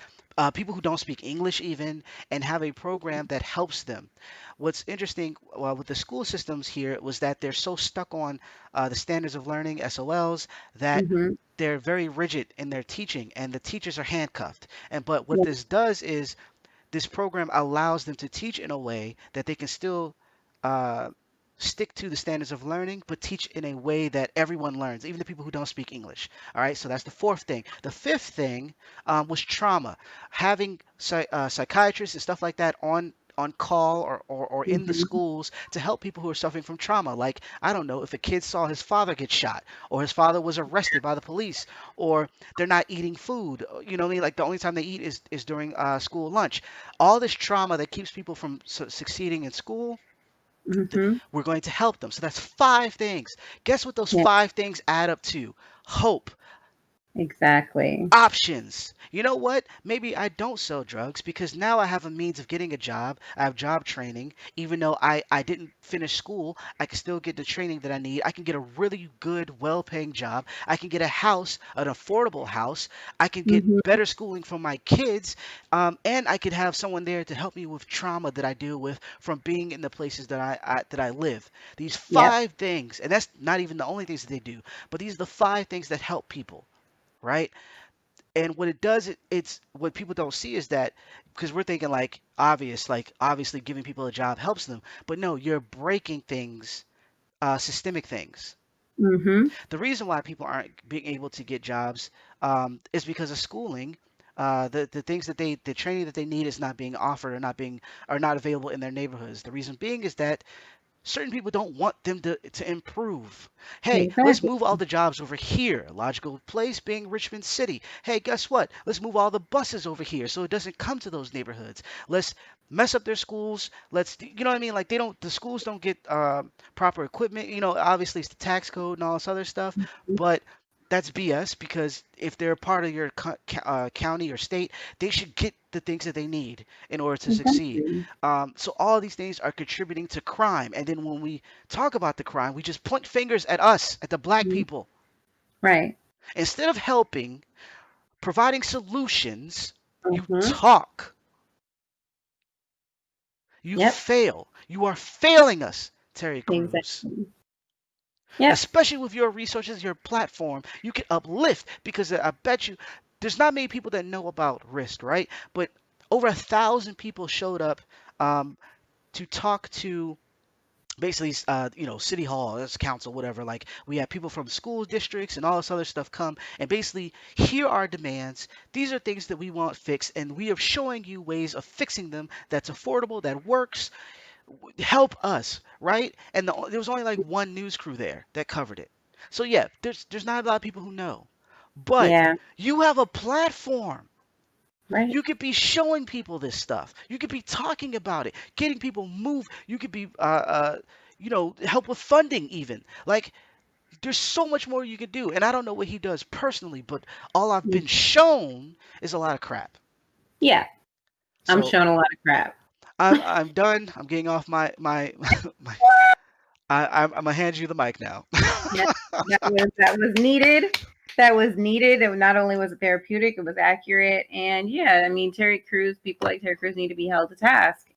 people who don't speak English even, and have a program that helps them. What's interesting, with the school systems here, was that they're so stuck on the standards of learning, SOLs, that Mm-hmm. they're very rigid in their teaching, and the teachers are handcuffed. And but what Yeah. this does is this program allows them to teach in a way that they can still uh, stick to the standards of learning, but teach in a way that everyone learns, even the people who don't speak English. All right, so that's the fourth thing. The fifth thing was trauma. Having psychiatrists and stuff like that on call or in the Hmm. schools to help people who are suffering from trauma. Like, I don't know, if a kid saw his father get shot, or his father was arrested by the police, or they're not eating food. You know what I mean? Like, the only time they eat is during school lunch. All this trauma that keeps people from succeeding in school, Hmm. we're going to help them. So that's five things. Guess what those Yeah, five things add up to? Hope. exactly. Options. You know what? Maybe I don't sell drugs because now I have a means of getting a job. I have job training. Even though I didn't finish school, I can still get the training that I need. I can get a really good, well paying job. I can get a house, an affordable house. I can get Hmm. better schooling for my kids. And I could have someone there to help me with trauma that I deal with from being in the places that I live. These Yep. five things, and that's not even the only things that they do, but these are the five things that help people, right? And what it does, it's what people don't see is that, because we're thinking like obvious, like obviously giving people a job helps them, but no, you're breaking things, systemic things. Hmm. The reason why people aren't being able to get jobs is because of schooling. The things that the training that they need is not being offered, or not available in their neighborhoods. The reason being is that certain people don't want them to improve. Hey, let's Exactly. move all the jobs over here. Logical place being Richmond City. Hey, guess what? Let's move all the buses over here so it doesn't come to those neighborhoods. Let's mess up their schools. You know what I mean? Like, the schools don't get proper equipment. You know, obviously it's the tax code and all this other stuff, but that's BS, because if they're part of your county or state, they should get the things that they need in order to succeed. Exactly. So all these things are contributing to crime. And then when we talk about the crime, we just point fingers at us, at the black Mhm. people. Right. Instead of helping, providing solutions, you Hmm. talk, you Yep. fail. You are failing us, Terry Crews. Exactly. Yep. Especially with your resources, your platform, you can uplift, because I bet you there's not many people that know about risk, right? But over 1,000 people showed up um, to talk to, basically, city hall, that's council, whatever. Like, we have people from school districts and all this other stuff come and basically hear our demands. These are things that we want fixed, and we are showing you ways of fixing them that's affordable, that works. Help us, right? And there was only like one news crew there that covered it. So yeah, there's not a lot of people who know, but Yeah. you have a platform. Right. You could be showing people this stuff. You could be talking about it, getting people move. You could be, help with funding even. Like, there's so much more you could do. And I don't know what he does personally, but all I've Mm. been shown is a lot of crap. Yeah. I'm So showing a lot of crap. I'm done. I'm getting off my. I'm gonna hand you the mic now. Yeah. That was needed. That was needed. And not only was it therapeutic, it was accurate. And yeah, I mean, Terry Crews, people like Terry Crews need to be held to task,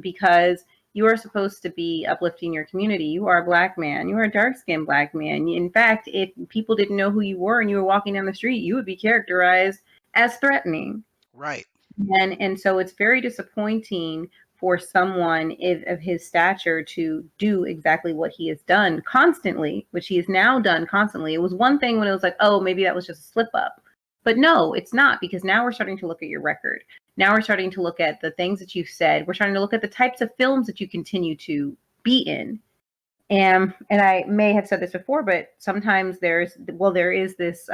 because you are supposed to be uplifting your community. You are a black man. You are a dark skinned black man. In fact, if people didn't know who you were and you were walking down the street, you would be characterized as threatening. Right. And so it's very disappointing for someone of his stature to do exactly what he has done constantly, which he has now done constantly. It was one thing when it was like, oh, maybe that was just a slip up. But no, it's not, because now we're starting to look at your record. Now we're starting to look at the things that you've said. We're starting to look at the types of films that you continue to be in. And I may have said this before, but sometimes there is this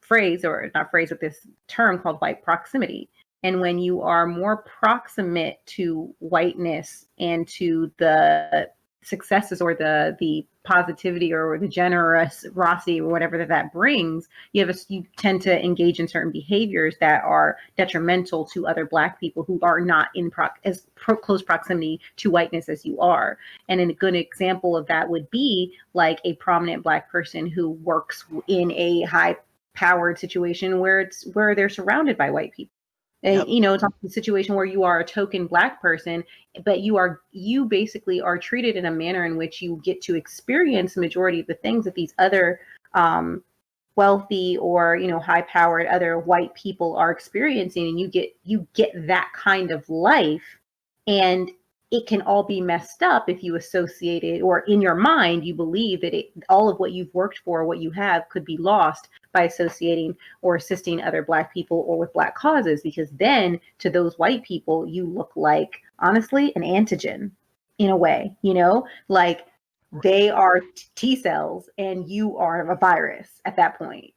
phrase, or not phrase, but this term called white proximity. And when you are more proximate to whiteness and to the successes, or the positivity or the generosity or whatever that brings, you tend to engage in certain behaviors that are detrimental to other black people who are not in close proximity to whiteness as you are. And a good example of that would be like a prominent black person who works in a high powered situation where they're surrounded by white people. And Yep. it's a situation where you are a token black person, but you basically are treated in a manner in which you get to experience the majority of the things that these other wealthy or high powered other white people are experiencing, and you get that kind of life. And it can all be messed up if you associate it, or in your mind you believe that all of what you've worked for, what you have, could be lost by associating or assisting other Black people or with Black causes, because then to those white people you look like, honestly, an antigen in a way, like they are T cells and you are a virus at that point,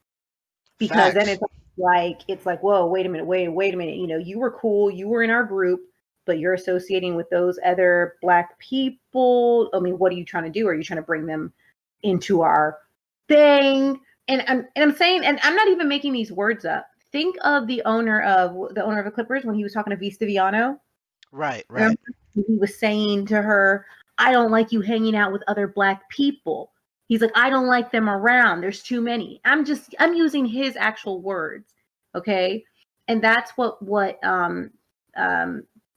because then Facts. it's like, whoa, wait a minute, wait a minute, you were cool, you were in our group, but you're associating with those other Black people. I mean, what are you trying to do? Are you trying to bring them into our thing? And I'm saying, and I'm not even making these words up. Think of the owner of the Clippers when he was talking to V. Stiviano. Right, Remember? right. He was saying to her, I don't like you hanging out with other Black people. He's like, I don't like them around. There's too many. I'm using his actual words. Okay. And that's um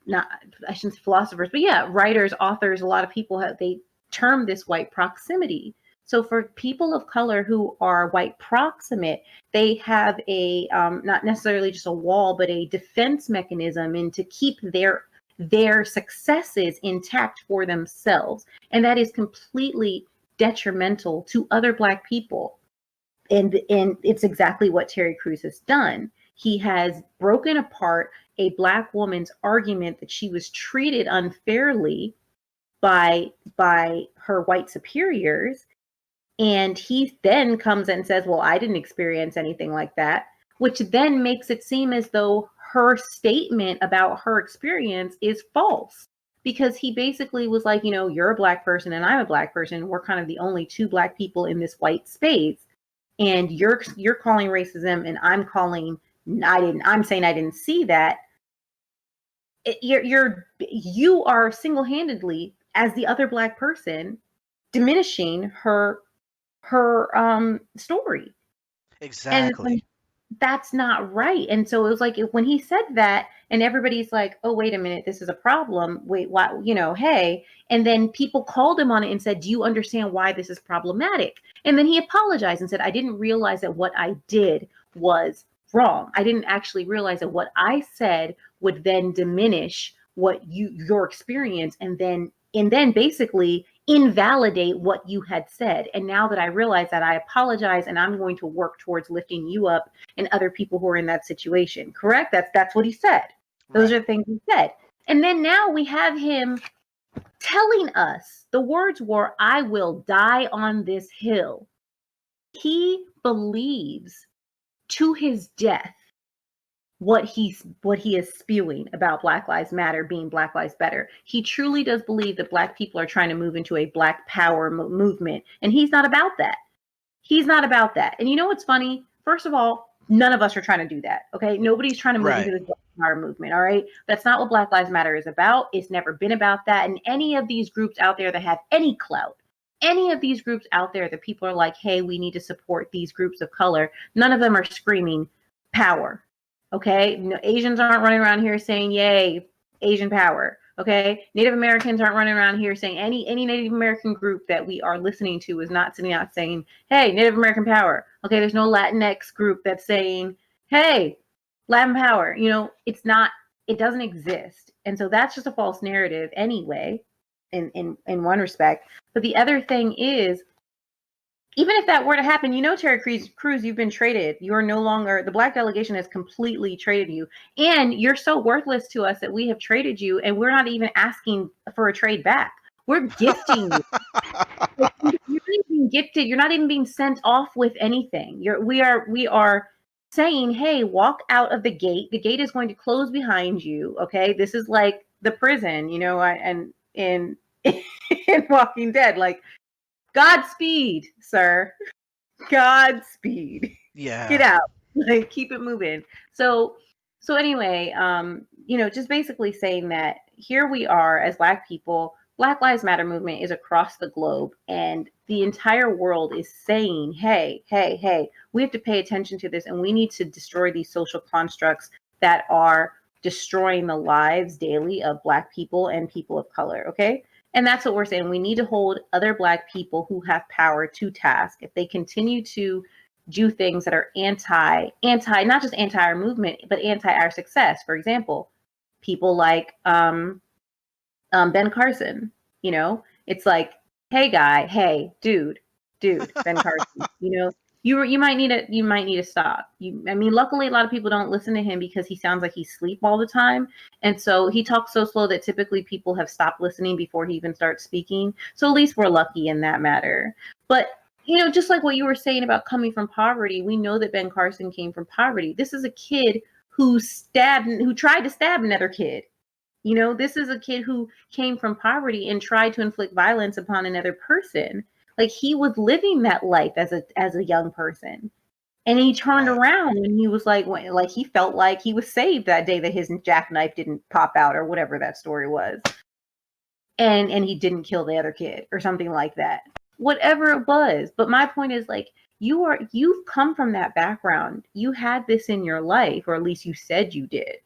not, I shouldn't say philosophers, but yeah, writers, authors, a lot of people they term this white proximity. So for people of color who are white proximate, they have a not necessarily just a wall, but a defense mechanism, and to keep their successes intact for themselves. And that is completely detrimental to other Black people. And it's exactly what Terry Crews has done. He has broken apart a Black woman's argument that she was treated unfairly by her white superiors, and he then comes and says, well, I didn't experience anything like that, which then makes it seem as though her statement about her experience is false. Because he basically was like, you're a Black person and I'm a Black person. We're kind of the only two Black people in this white space. And you're calling racism, and I'm saying I didn't see that. You are single-handedly, as the other Black person, diminishing her story. And Exactly. that's not right. And so it was like, when he said that, and everybody's like, oh, wait a minute, this is a problem, wait, why, hey. And then people called him on it and said, do you understand why this is problematic? And then he apologized and said, I didn't realize that what I did was wrong. I didn't actually realize that what I said would then diminish your experience, and then basically invalidate what you had said. And now that I realize that, I apologize, and I'm going to work towards lifting you up and other people who are in that situation. Correct? That's what he said. Those Right. are the things he said. And then now we have him telling us, the words were, I will die on this hill. He believes to his death what he is spewing about Black Lives Matter being Black Lives Better. He truly does believe that Black people are trying to move into a Black power movement, and he's not about that. He's not about that. And you know what's funny? First of all, none of us are trying to do that. Okay, nobody's trying to move into Right. this Black power movement. All right, that's not what Black Lives Matter is about. It's never been about that. And any of these groups out there that have any clout, any of these groups out there that people are like, hey, we need to support these groups of color, none of them are screaming power. Okay, no, Asians aren't running around here saying, yay, Asian power. Okay, Native Americans aren't running around here saying, any Native American group that we are listening to is not sitting out saying, hey, Native American power. Okay, there's no Latinx group that's saying, hey, Latin power. It's not, it doesn't exist. And so that's just a false narrative anyway, in one respect. But the other thing is, even if that were to happen, Terry Crews, you've been traded. You are no longer, the Black delegation has completely traded you. And you're so worthless to us that we have traded you, and we're not even asking for a trade back. We're gifting you. You're not even gifted. You're not even being sent off with anything. We are saying, hey, walk out of the gate. The gate is going to close behind you. Okay. This is like the prison, and in in Walking Dead, like, Godspeed, sir. Godspeed. Get Yeah. out. Like, keep it moving. So anyway, just basically saying that here we are as Black people. Black Lives Matter movement is across the globe, and the entire world is saying, hey, hey, hey, we have to pay attention to this, and we need to destroy these social constructs that are destroying the lives daily of Black people and people of color. Okay. And that's what we're saying. We need to hold other Black people who have power to task. If they continue to do things that are anti, not just anti our movement, but anti our success. For example, people like Ben Carson. You know, it's like, hey guy, hey dude, Ben Carson. You know, you might need to stop. I mean, luckily a lot of people don't listen to him because he sounds like he's asleep all the time, and so he talks so slow that typically people have stopped listening before he even starts speaking. So at least we're lucky in that matter. But you know, just like what you were saying about coming from poverty, we know that Ben Carson came from poverty. This is a kid who tried to stab another kid. You know, this is a kid who came from poverty and tried to inflict violence upon another person. Like he was living that life as a young person. And he turned Right. around and he was like he felt like he was saved that day that his jackknife didn't pop out or whatever that story was. And he didn't kill the other kid or something like that. Whatever it was. But my point is like you've come from that background. You had this in your life, or at least you said you did.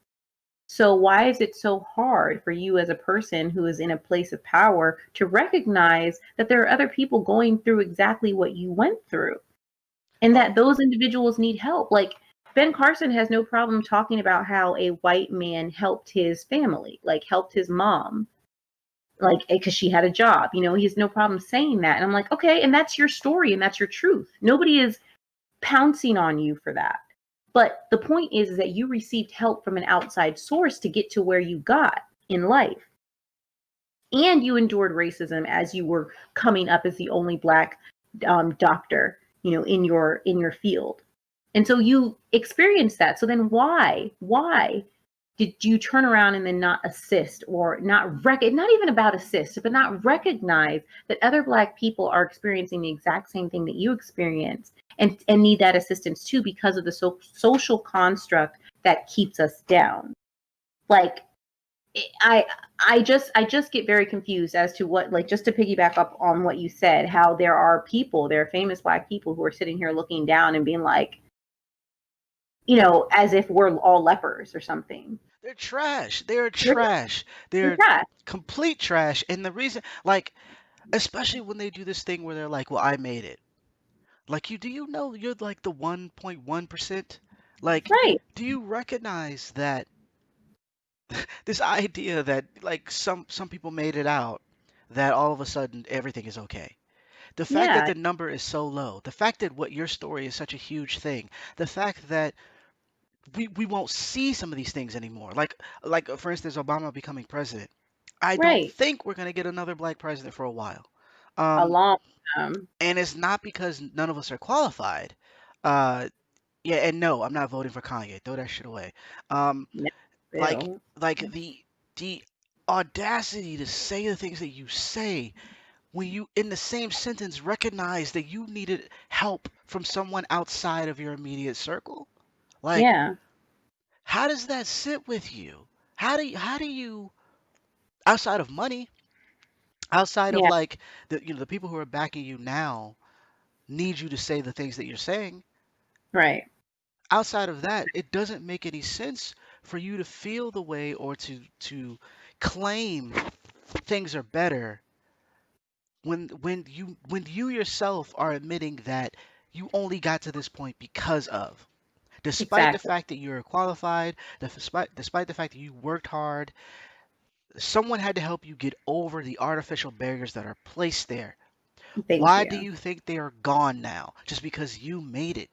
So why is it so hard for you as a person who is in a place of power to recognize that there are other people going through exactly what you went through and Well, that those individuals need help? Like Ben Carson has no problem talking about how a white man helped his family, like helped his mom, like because she had a job. You know, he has no problem saying that. And I'm like, okay, and that's your story and that's your truth. Nobody is pouncing on you for that. But the point is that you received help from an outside source to get to where you got in life. And you endured racism as you were coming up as the only black doctor, you know, in your field. And so you experienced that. So then why did you turn around and then not assist or not even about assist, but not recognize that other black people are experiencing the exact same thing that you experienced and need that assistance too because of the social construct that keeps us down? Like I I just get very confused as to what, like, just to piggyback up on what you said, how there are famous black people who are sitting here looking down and being like, you know, as if we're all lepers or something. they're trash. They're They're, trash. they're They're trash. complete trash. And the reason, like, especially when they do this thing where they're like, "Well, I made it." Like, do you know you're like the 1.1%? Like, Right. do you recognize that this idea that like some people made it out, that all of a sudden everything is okay? The fact that Yeah. the number is so low, the fact that what your story is such a huge thing, the fact that we won't see some of these things anymore. Like for instance, Obama becoming president. I don't Right. think we're gonna get another black president for a while. A Um, long time. and it's not because none of us are qualified. Uh, yeah, and no, I'm not voting for Kanye. Throw that shit away. Um, like No. like the audacity to say the things that you say when you in the same sentence recognize that you needed help from someone outside of your immediate circle. Like, Yeah. how does that sit with you? How do you outside of money, outside of Yeah. like the people who are backing you now need you to say the things that you're saying. Right. Outside of that, it doesn't make any sense for you to feel the way or to claim things are better when you yourself are admitting that you only got to this point because of, despite the Exactly. fact that you're qualified, despite the fact that you worked hard, someone had to help you get over the artificial barriers that are placed there. Thank Why do you. you think they are gone now just because you made it?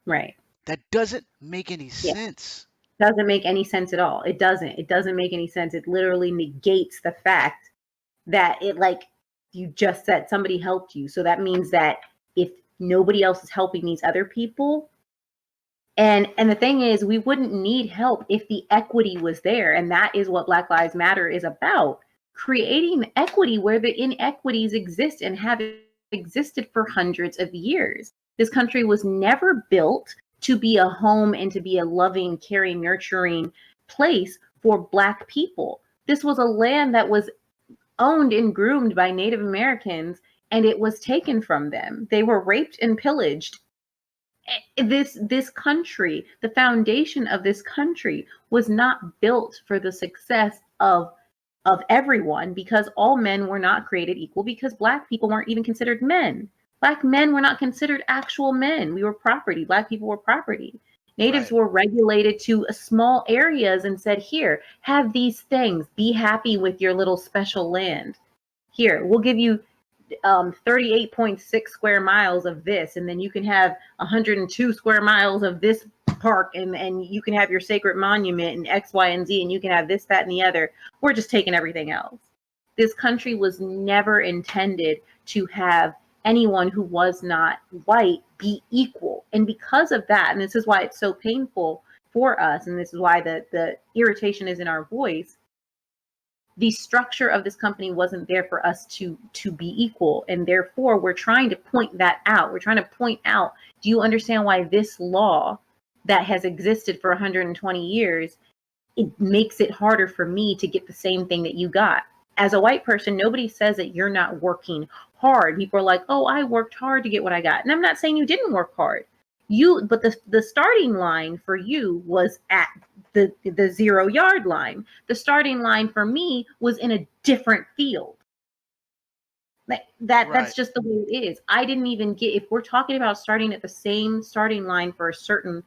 Right. That doesn't make any Yeah. sense. Doesn't make any sense at all. It doesn't. It doesn't make any sense. It literally negates the fact that it, like you just said, somebody helped you. So that means that if nobody else is helping these other people, and the thing is, we wouldn't need help if the equity was there. And that is what Black Lives Matter is about. Creating equity where the inequities exist and have existed for hundreds of years. This country was never built to be a home and to be a loving, caring, nurturing place for Black people. This was a land that was owned and groomed by Native Americans, and it was taken from them. They were raped and pillaged. This country, the foundation of this country, was not built for the success of everyone, because all men were not created equal, because Black people weren't even considered men. Black men were not considered actual men. We were property. Black people were property. Natives Right. were regulated to small areas and said, here, have these things. Be happy with your little special land. Here, we'll give you 38.6 square miles of this, and then you can have 102 square miles of this park, and you can have your sacred monument and X, Y, and Z, and you can have this, that, and the other. We're just taking everything else. This country was never intended to have anyone who was not white be equal. And because of that, and this is why it's so painful for us, and this is why the irritation is in our voice, the structure of this company wasn't there for us to be equal, and therefore we're trying to point that out. We're trying to point out, do you understand why this law that has existed for 120 years, it makes it harder for me to get the same thing that you got? As a white person, nobody says that you're not working hard. People are like, oh, I worked hard to get what I got. And I'm not saying you didn't work hard. But the starting line for you was at the 0 yard line. The starting line for me was in a different field. That's Right. just the way it is. I didn't even get, if we're talking about starting at the same starting line for a certain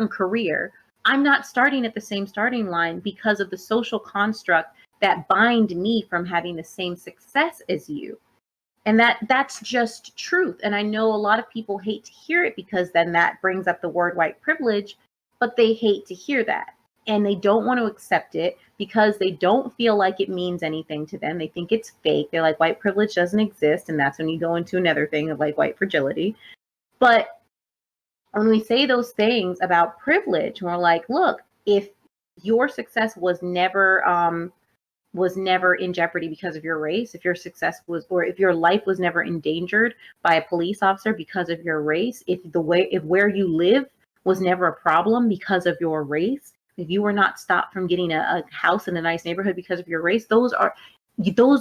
career, I'm not starting at the same starting line because of the social construct that bind me from having the same success as you. And that's just truth. And I know a lot of people hate to hear it because then that brings up the word white privilege, but they hate to hear that. And they don't want to accept it because they don't feel like it means anything to them. They think it's fake. They're like, white privilege doesn't exist. And that's when you go into another thing of like white fragility. But when we say those things about privilege, we're like, look, if your success was never in jeopardy because of your race, if your success was, or if your life was never endangered by a police officer because of your race, if where you live was never a problem because of your race, if you were not stopped from getting a house in a nice neighborhood because of your race, those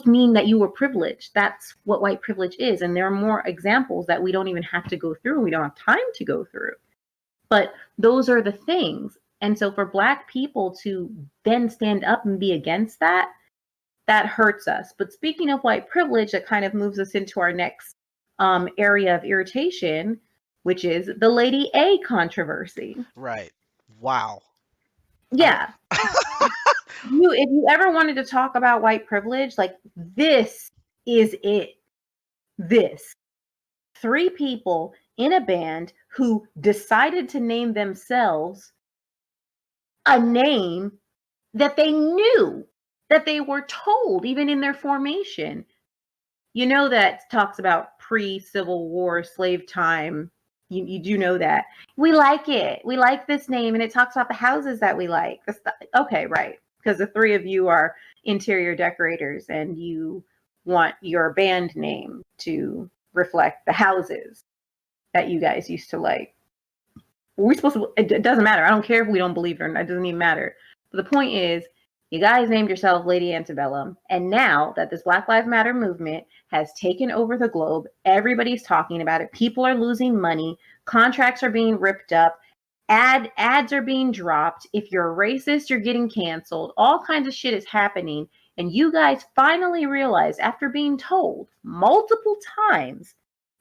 mean that you were privileged. That's what white privilege is. And there are more examples that we don't even have to go through. We don't have time to go through. But those are the things. And so for Black people to then stand up and be against that, that hurts us. But speaking of white privilege, that kind of moves us into our next area of irritation, which is the Lady A controversy. Right. Wow. I Yeah. If you ever wanted to talk about white privilege, like this is it. This. Three people in a band who decided to name themselves a name that they knew, that they were told, even in their formation. You know that talks about pre-Civil War slave time. You do know that. We like it. We like this name, and it talks about the houses that we like. Okay, right. Because the three of you are interior decorators, and you want your band name to reflect the houses that you guys used to like. We're supposed to. It doesn't matter. I don't care if we don't believe it or not. It doesn't even matter. But the point is, you guys named yourself Lady Antebellum, and now that this Black Lives Matter movement has taken over the globe, everybody's talking about it. People are losing money, contracts are being ripped up, ads are being dropped. If you're a racist, you're getting canceled. All kinds of shit is happening, and you guys finally realize, after being told multiple times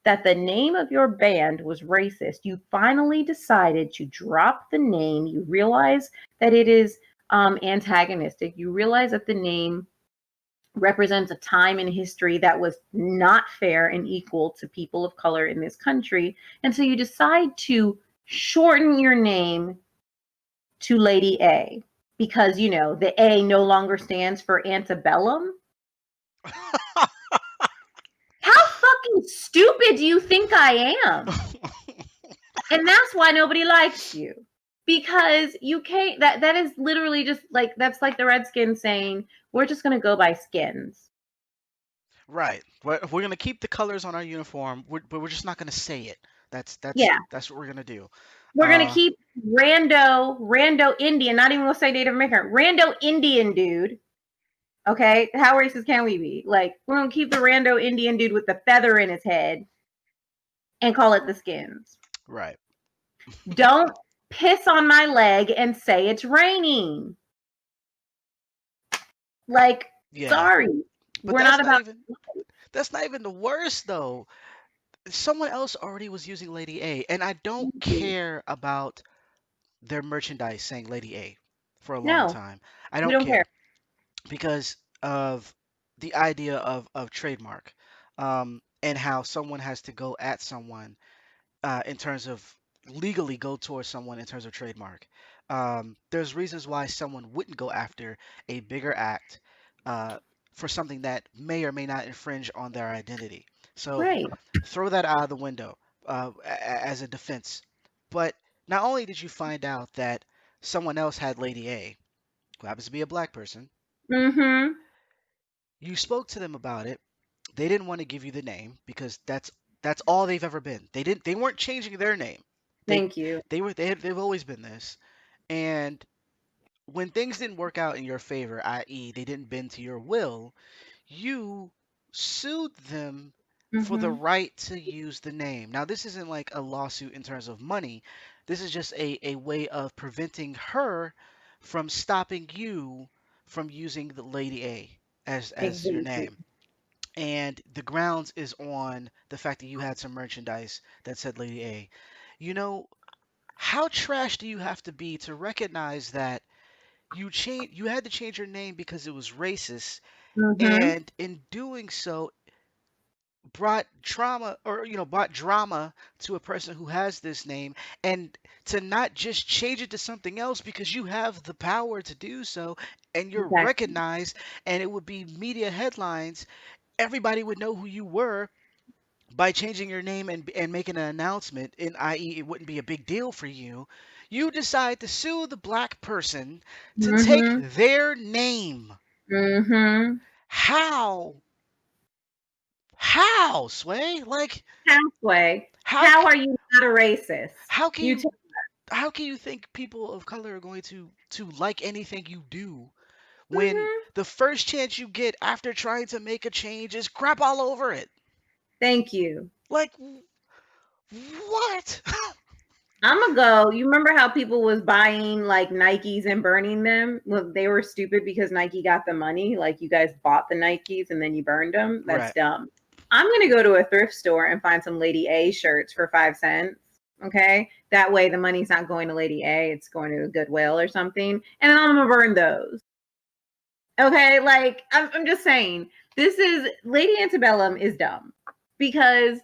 that the name of your band was racist, you finally decided to drop the name. You realize that it is antagonistic. You realize that the name represents a time in history that was not fair and equal to people of color in this country. And so you decide to shorten your name to Lady A because, you know, the A no longer stands for antebellum. How fucking stupid do you think I am? And that's why nobody likes you. Because you can't, that is literally just like, that's like the Redskins saying, we're just going to go by skins. Right. We're gonna keep the colors on our uniform, but we're just not gonna say it. Yeah. That's what we're gonna do. We're going to Uh, keep rando Indian, not even going to say Native American, rando Indian dude. Okay. How racist can we be? Like, we're going to keep the rando Indian dude with the feather in his head and call it the skins. right. Don't piss on my leg and say it's raining. Like, Yeah. sorry. But We're not about. that's not even the worst though. Someone else already was using Lady A, and I don't care about their merchandise saying Lady A for a long No, time. I we don't don't care. care because of the idea of trademark, and how someone has to go at someone in terms of legally go towards someone in terms of trademark. There's reasons why someone wouldn't go after a bigger act uh, for something that may or may not infringe on their identity. So Right. throw that out of the window as a defense. But not only did you find out that someone else had Lady A, who happens to be a black person, Mm-hmm. you spoke to them about it. They didn't want to give you the name because that's all they've ever been. They weren't changing their name. They Thank you. they've always been this. And when things didn't work out in your favor, i.e., they didn't bend to your will, you sued them for the Mm-hmm. right to use the name. Now, this isn't like a lawsuit in terms of money. This is just a way of preventing her from stopping you from using the Lady A as your Exactly. name. And the grounds is on the fact that you had some merchandise that said Lady A. You know, how trash do you have to be to recognize that you had to change your name because it was racist, Mm-hmm. and in doing so brought trauma, or brought drama to a person who has this name, and to not just change it to something else because you have the power to do so, and you're Exactly. recognized, and it would be media headlines. Everybody would know who you were by changing your name and making an announcement, and i.e., it wouldn't be a big deal for you. You decide to sue the black person to take Mm-hmm. their name. Mm-hmm. How? How, Sway? Like, Halfway. how How are you not a racist? how can You you how can you think people of color are going to like anything you do when Mm-hmm. the first chance you get after trying to make a change is crap all over it? Thank you. Like, what? I'm gonna go. You remember how people was buying like Nikes and burning them? Well, they were stupid because Nike got the money. Like you guys bought the Nikes and then you burned them. That's Right. dumb. I'm gonna go to a thrift store and find some Lady A shirts for 5 cents. Okay, that way the money's not going to Lady A; it's going to Goodwill or something, and then I'm gonna burn those. Okay, like I'm just saying, this is Lady Antebellum is dumb because,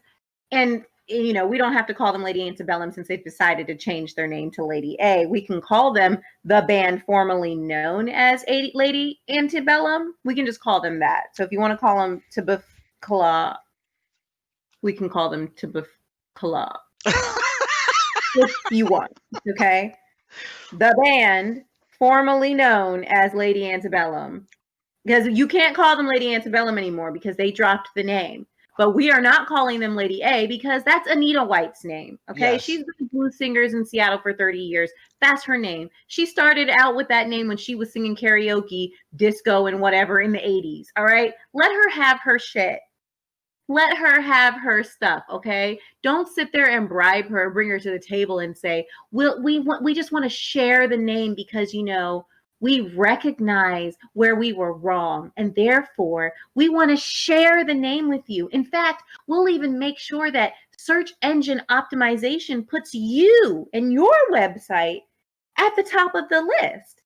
and we don't have to call them Lady Antebellum since they've decided to change their name to Lady A. We can call them the band formerly known as Lady Antebellum. We can just call them that. So if you want to call them Tabufkala, we can call them Tabufkala if you want. Okay, the band formerly known as Lady Antebellum, because you can't call them Lady Antebellum anymore because they dropped the name. But we are not calling them Lady A because that's Anita White's name. Okay, Yes. she's been blues singers in Seattle for 30 years. That's her name. She started out with that name when she was singing karaoke, disco, and whatever in the 80s. All right, let her have her shit. Let her have her stuff, okay? Don't sit there and bribe her, bring her to the table, and say, we just want to share the name because we recognize where we were wrong, and therefore we want to share the name with you. In fact, we'll even make sure that search engine optimization puts you and your website at the top of the list.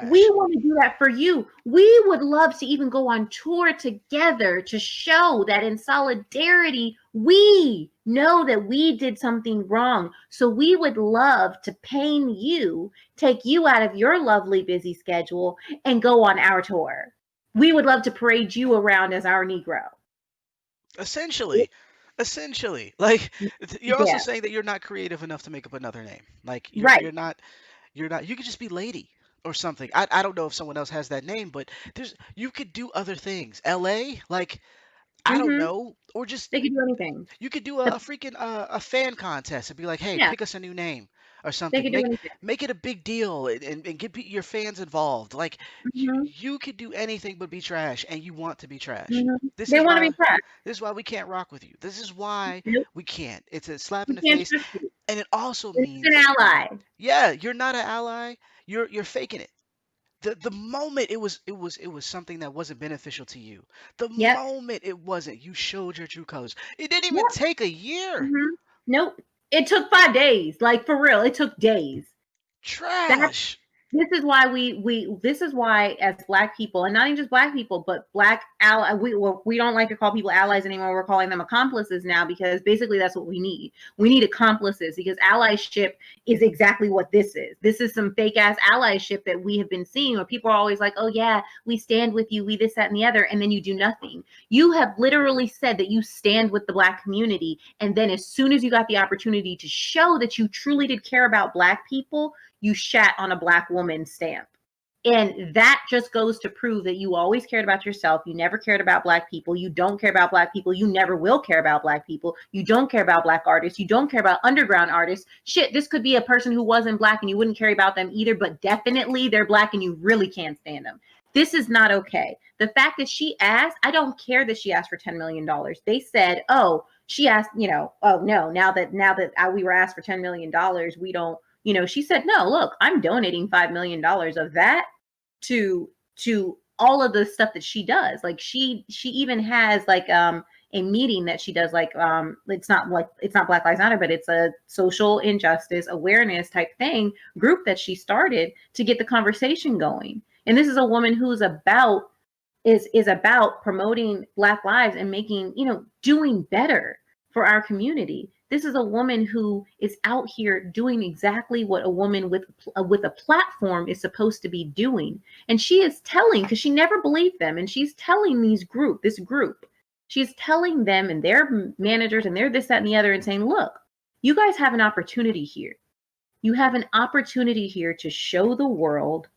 We Trash. want to do that for you. We would love to even go on tour together to show that in solidarity, we know that we did something wrong. So we would love to pain you, take you out of your lovely busy schedule, and go on our tour. We would love to parade you around as our Negro. Essentially. Essentially. Like, you're also Yeah, saying that you're not creative enough to make up another name. Like, right. you're not you could just be Lady or something. I don't know if someone else has that name, but you could do other things. LA, like, I don't Mm-hmm. know, or just They could do anything. you could do a freaking a fan contest and be like, hey, Yeah, pick us a new name or they something. could do anything. Make it a big deal, and get your fans involved. Like, Mm-hmm. you could do anything but be trash, and you want to be trash. Mm-hmm. This They is want to why be trash. this is why we can't rock with you. This is why Nope. we can't. It's a slap in We the can't face, trust you. and it also It's an means, ally. yeah, you're not an ally. You're faking it. The moment it was something that wasn't beneficial to you, the Yep. moment it wasn't, you showed your true colors. It didn't even Yep. take a year. Hmm. Nope. It took 5 days. Like for real, it took days. Trash. This is why we this is why as black people, and not even just black people, but black ally, we don't like to call people allies anymore. We're calling them accomplices now, because basically that's what we need. We need accomplices, because allyship is exactly what this is. This is some fake ass allyship that we have been seeing, where people are always like, oh yeah, we stand with you, we this, that, and the other, and then you do nothing. You have literally said that you stand with the black community, and then as soon as you got the opportunity to show that you truly did care about black people, you shat on a black woman stamp. And that just goes to prove that you always cared about yourself. You never cared about black people. You don't care about black people. You never will care about black people. You don't care about black artists. You don't care about underground artists. Shit, this could be a person who wasn't black and you wouldn't care about them either, but definitely they're black and you really can't stand them. This is not okay. The fact that she asked, I don't care that she asked for $10 million. They said, oh, she asked, oh no, now that we were asked for $10 million, we don't, she said, no, look, I'm donating $5 million of that to all of the stuff that she does. Like she even has like a meeting that she does, like it's not Black Lives Matter, but it's a social injustice awareness type thing group that she started to get the conversation going. And this is a woman who's about is about promoting Black lives and making, doing better for our community. This is a woman who is out here doing exactly what a woman with a platform is supposed to be doing. And she is telling, because she never believed them, and she's telling this group, she's telling them and their managers and their this, that, and the other, and saying, look, you guys have an opportunity here. You have an opportunity here to show the world,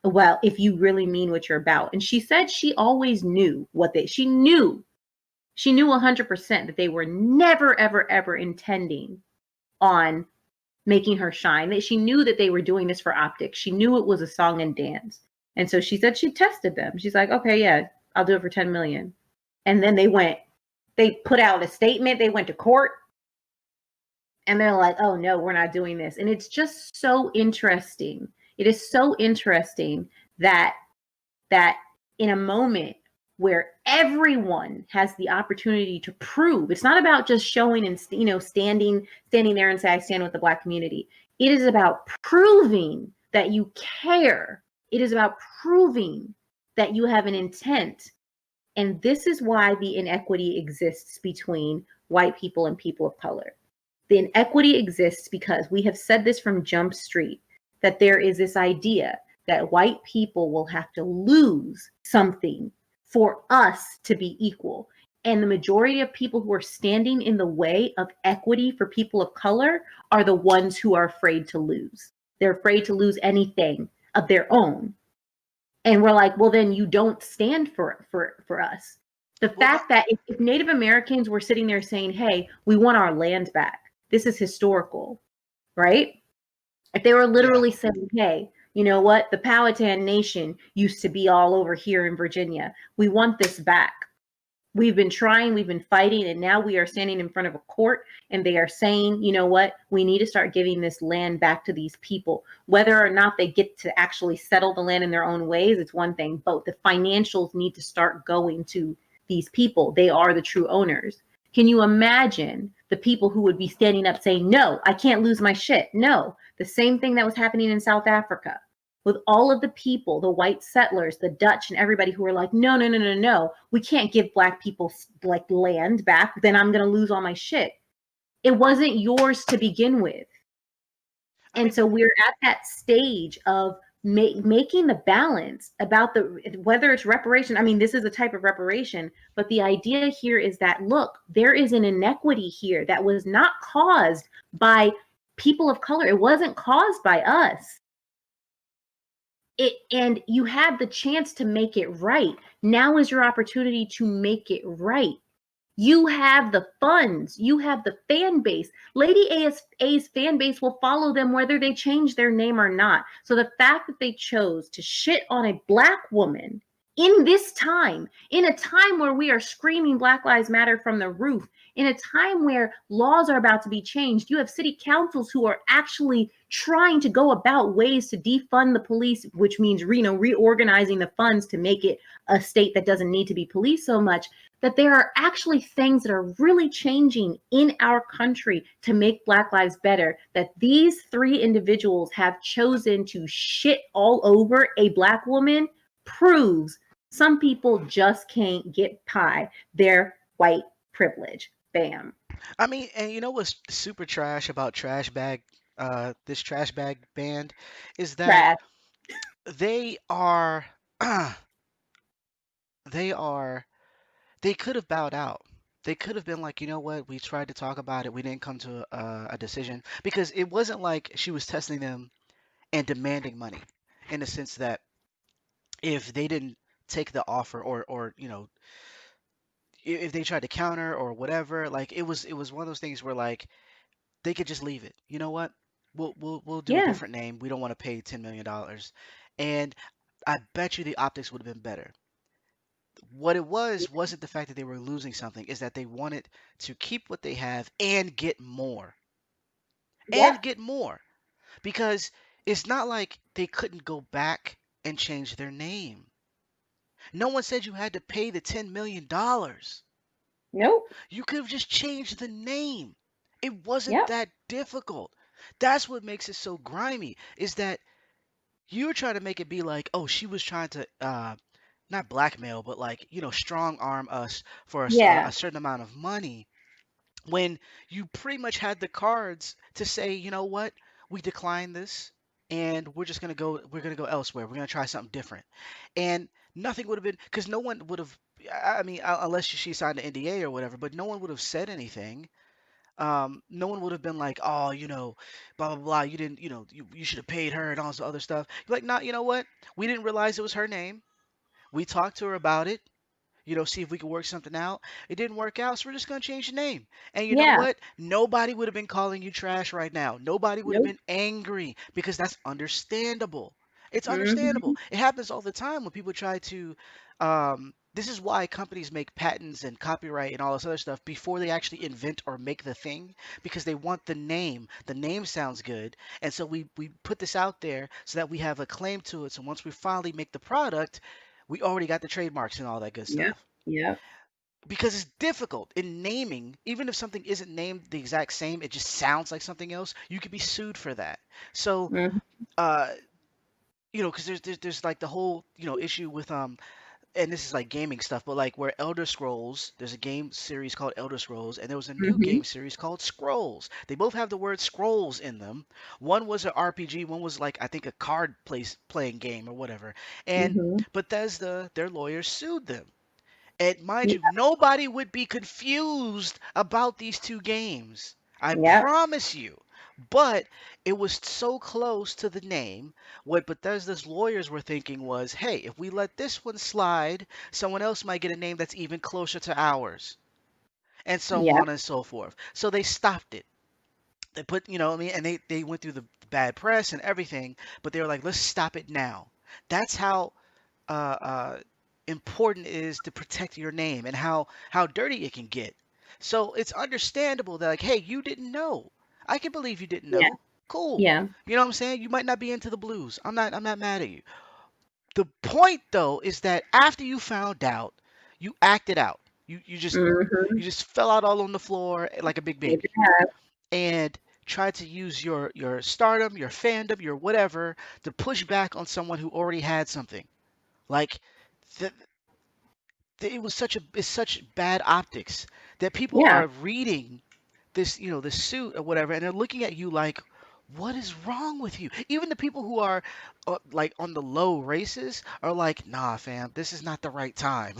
well, if you really mean what you're about. And she said she always knew she knew 100% that they were never, ever, ever intending on making her shine. That she knew that they were doing this for optics. She knew it was a song and dance. And so she said she tested them. She's like, okay, yeah, I'll do it for 10 million. And then they put out a statement. They went to court and they're like, oh no, we're not doing this. And it's just so interesting. It is so interesting that in a moment where everyone has the opportunity to prove, it's not about just showing and standing there and say, I stand with the Black community. It is about proving that you care. It is about proving that you have an intent. And this is why the inequity exists between white people and people of color. The inequity exists because we have said this from Jump Street, that there is this idea that white people will have to lose something for us to be equal. And the majority of people who are standing in the way of equity for people of color are the ones who are afraid to lose. They're afraid to lose anything of their own. And we're like, well, then you don't stand for us. The fact that if Native Americans were sitting there saying, hey, we want our land back, this is historical, right? If they were literally saying, hey, you know what? The Powhatan Nation used to be all over here in Virginia. We want this back. We've been trying, we've been fighting, and now we are standing in front of a court and they are saying, you know what? We need to start giving this land back to these people. Whether or not they get to actually settle the land in their own ways, it's one thing, but the financials need to start going to these people. They are the true owners. Can you imagine the people who would be standing up saying, no, I can't lose my shit? No, the same thing that was happening in South Africa with all of the people, the white settlers, the Dutch, and everybody who were like, no, we can't give Black people like land back. Then I'm going to lose all my shit. It wasn't yours to begin with. And so we're at that stage of making the balance about whether it's reparation. I mean, this is a type of reparation, but the idea here is that, look, there is an inequity here that was not caused by people of color. It wasn't caused by us. And you had the chance to make it right. Now is your opportunity to make it right. You have the funds. You have the fan base. Lady A's fan base will follow them whether they change their name or not. So the fact that they chose to shit on a Black woman in this time, in a time where we are screaming Black Lives Matter from the roof, in a time where laws are about to be changed, you have city councils who are actually trying to go about ways to defund the police, which means reorganizing the funds to make it a state that doesn't need to be policed so much, that there are actually things that are really changing in our country to make Black lives better, that these three individuals have chosen to shit all over a Black woman proves some people just can't get by their white privilege. Bam. I mean, and you know what's super trash about trash bag, this trash bag band, is that Trash. they are, they are, they could have bowed out. They could have been like, you know what, we tried to talk about it, we didn't come to a decision, because it wasn't like she was testing them and demanding money, in the sense that if they didn't take the offer, or if they tried to counter or whatever, like it was one of those things where like they could just leave it. You know what? We'll do a Yeah. different name. We don't want to pay $10 million, and I bet you the optics would have been better. What it wasn't the fact that they were losing something, is that they wanted to keep what they have and get more. Yep. And get more. Because it's not like they couldn't go back and change their name. No one said you had to pay the $10 million. Nope. You could have just changed the name. It wasn't Yep. that difficult. That's what makes it so grimy, is that you're trying to make it be like, oh, she was trying to not blackmail, but like, strong arm us for Yeah. a certain amount of money, when you pretty much had the cards to say, you know what, we decline this, and we're gonna go elsewhere. We're gonna try something different, and nothing would have been, because no one would have. I mean, unless she signed an NDA or whatever, but no one would have said anything. No one would have been like, oh, blah blah blah. You didn't, you should have paid her and all this other stuff. You're like, nah, you know what? We didn't realize it was her name. We talked to her about it, see if we could work something out. It didn't work out, so we're just gonna change the name. And you know Yeah. what? Nobody would have been calling you trash right now. Nobody would have Nope. been angry, because that's understandable. It's Hmm. understandable. It happens all the time when people try to. This is why companies make patents and copyright and all this other stuff before they actually invent or make the thing, because they want the name. The name sounds good, and so we put this out there so that we have a claim to it. So once we finally make the product, we already got the trademarks and all that good Yep. stuff, Yep. because it's difficult in naming. Even if something isn't named the exact same, it just sounds like something else, you could be sued for that. So Hmm. uh because there's like the whole issue with and this is like gaming stuff, but like where Elder Scrolls, there's a game series called Elder Scrolls, and there was a new Hmm. game series called Scrolls. They both have the word scrolls in them. One was an RPG, one was like, I think, a card playing game or whatever. And Hmm. Bethesda, their lawyers sued them. And mind Yeah. you, nobody would be confused about these two games. I Yep. promise you. But it was so close to the name. What Bethesda's lawyers were thinking was, hey, if we let this one slide, someone else might get a name that's even closer to ours, and so Yep. on and so forth. So they stopped it. They put, what I mean, and they went through the bad press and everything, but they were like, let's stop it now. That's how uh, uh, important it is to protect your name, and how dirty it can get. So it's understandable that, like, hey, you didn't know. I can believe you didn't Yeah. know. Cool. Yeah. You know what I'm saying? You might not be into the blues. I'm not mad at you. The point though is that after you found out, you acted out. You just Hmm. you just fell out all on the floor like a big Yes, baby, it has. and tried to use your stardom, your fandom, your whatever, to push back on someone who already had something. Like, th- it was it's such bad optics that people Yeah. are reading this suit or whatever, and they're looking at you like, what is wrong with you? Even the people who are like on the low races are like, nah, fam, this is not the right time.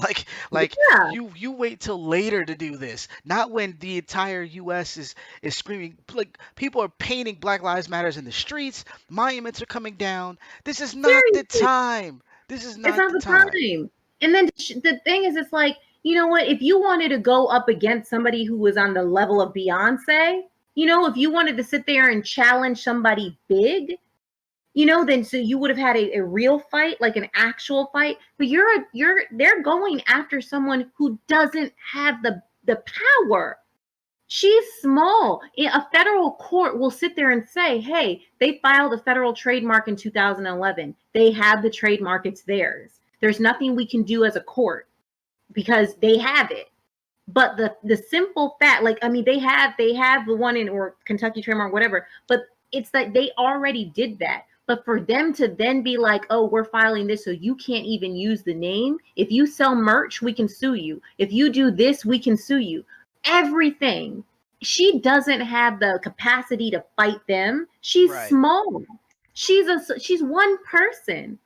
Like Yeah. you wait till later to do this, not when the entire US is screaming. Like, people are painting Black Lives Matters in the streets, monuments are coming down. This is not the Seriously. time. This is It's not not the the time. time. And then the thing is, it's like, you know what? If you wanted to go up against somebody who was on the level of Beyonce, if you wanted to sit there and challenge somebody big, then so you would have had a real fight, like an actual fight. But they're going after someone who doesn't have the power. She's small. A federal court will sit there and say, hey, they filed a federal trademark in 2011. They have the trademark, it's theirs. There's nothing we can do as a court because they have it. But the simple fact, like, I mean, they have the one in or Kentucky trademark, whatever, but it's that they already did that. But for them to then be like, oh, we're filing this so you can't even use the name. If you sell merch, we can sue you. If you do this, we can sue you. Everything. She doesn't have the capacity to fight them. She's Right. small. She's one person.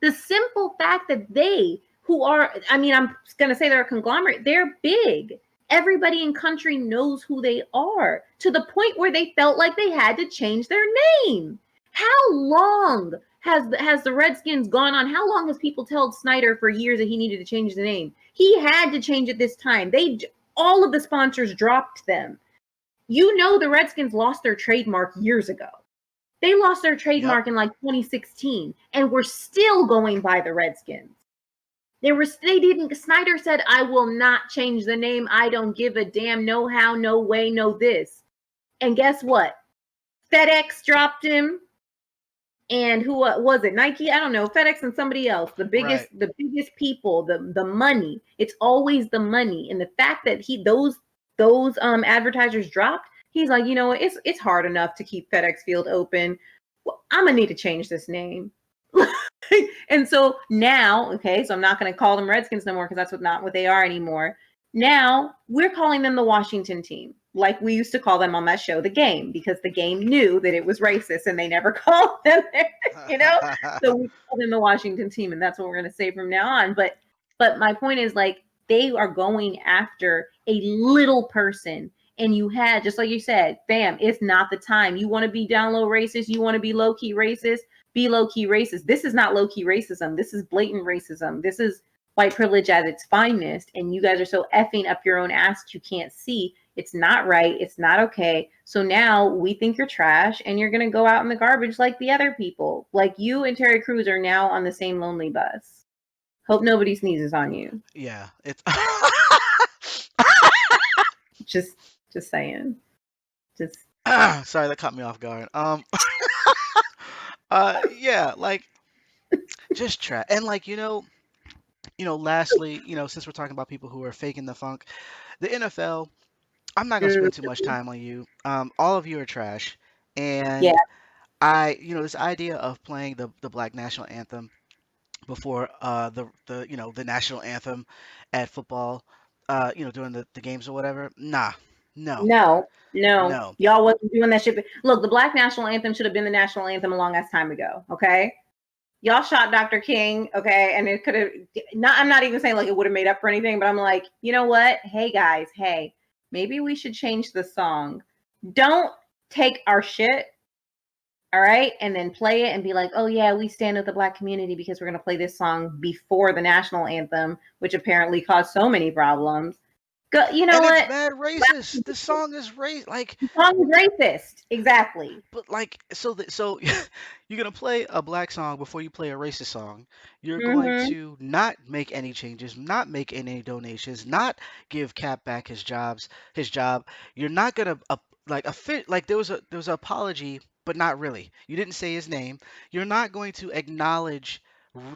The simple fact that they who are, I mean, I'm going to say they're a conglomerate, they're big. Everybody in country knows who they are to the point where they felt like they had to change their name. How long has the Redskins gone on? How long has people told Snyder for years that he needed to change the name? He had to change it this time. They all of the sponsors dropped them. You know the Redskins lost their trademark years ago. They lost their Yep. trademark in like 2016 and we're still going by the Redskins. They didn't, Snyder said, I will not change the name. I don't give a damn, no how, no way, no this. And guess what? FedEx dropped him. And who was it? Nike? I don't know. FedEx and somebody else. Right. The biggest people, the money. It's always the money. And the fact that those advertisers dropped, he's like, you know what? It's hard enough to keep FedEx Field open. Well, I'm gonna need to change this name. And so now, okay, so I'm not going to call them Redskins no more because that's not what they are anymore. Now we're calling them the Washington team, like we used to call them on that show, the Game, because the Game knew that it was racist and they never called them there, you know. So we call them the Washington team, and that's what we're going to say from now on. But my point is, like, they are going after a little person. And you had, just like you said, bam, it's not the time. You want to be down low racist, you want to be low key racist, be low key racist. This is not low key racism. This is blatant racism. This is white privilege at its finest. And you guys are so effing up your own ass that you can't see. It's not right. It's not okay. So now we think you're trash and you're going to go out in the garbage like the other people. Like you and Terry Crews are now on the same lonely bus. Hope nobody sneezes on you. Yeah. It's Just, just saying. Just. sorry that caught me off guard. Yeah, like just trash. And like lastly, since we're talking about people who are faking the funk, the NFL. I'm not gonna spend too much time on you. All of you are trash, Yeah. and this idea of playing the Black National Anthem before the national anthem at football, during the games or whatever. Nah, no, No, no, no. y'all wasn't doing that shit. Look, the Black National Anthem should have been the national anthem a long ass time ago. Okay, y'all shot Dr. King. Okay, and it could have not. I'm not even saying like it would have made up for anything, but I'm like, you know what? Hey guys, hey, maybe we should change the song. Don't take our shit, all right, and then play it and be like, oh yeah, we stand with the Black community because we're gonna play this song before the national anthem, which apparently caused so many problems. Go, you know And it's what? mad racist. This song is like, The song is racist. Exactly. but like, so you're gonna play a black song before you play a racist song. You're going Mm-hmm. to not make any changes, not make any donations, not give Cap back his job. You're not gonna like a fit like there was an apology, but not really. You didn't say his name. You're not going to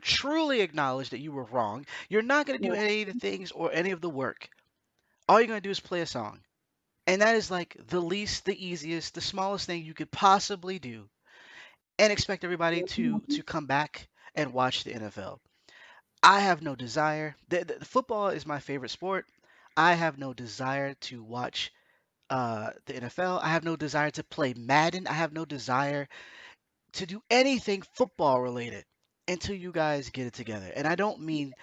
truly acknowledge that you were wrong. You're not gonna do any of the things or any of the work. All you're gonna do is play a song. And that is like the least, the easiest, the smallest thing you could possibly do and expect everybody to come back and watch the NFL. I have no desire. The football is my favorite sport. I have no desire to watch the NFL. I have no desire to play Madden. I have no desire to do anything football related until you guys get it together. And I don't mean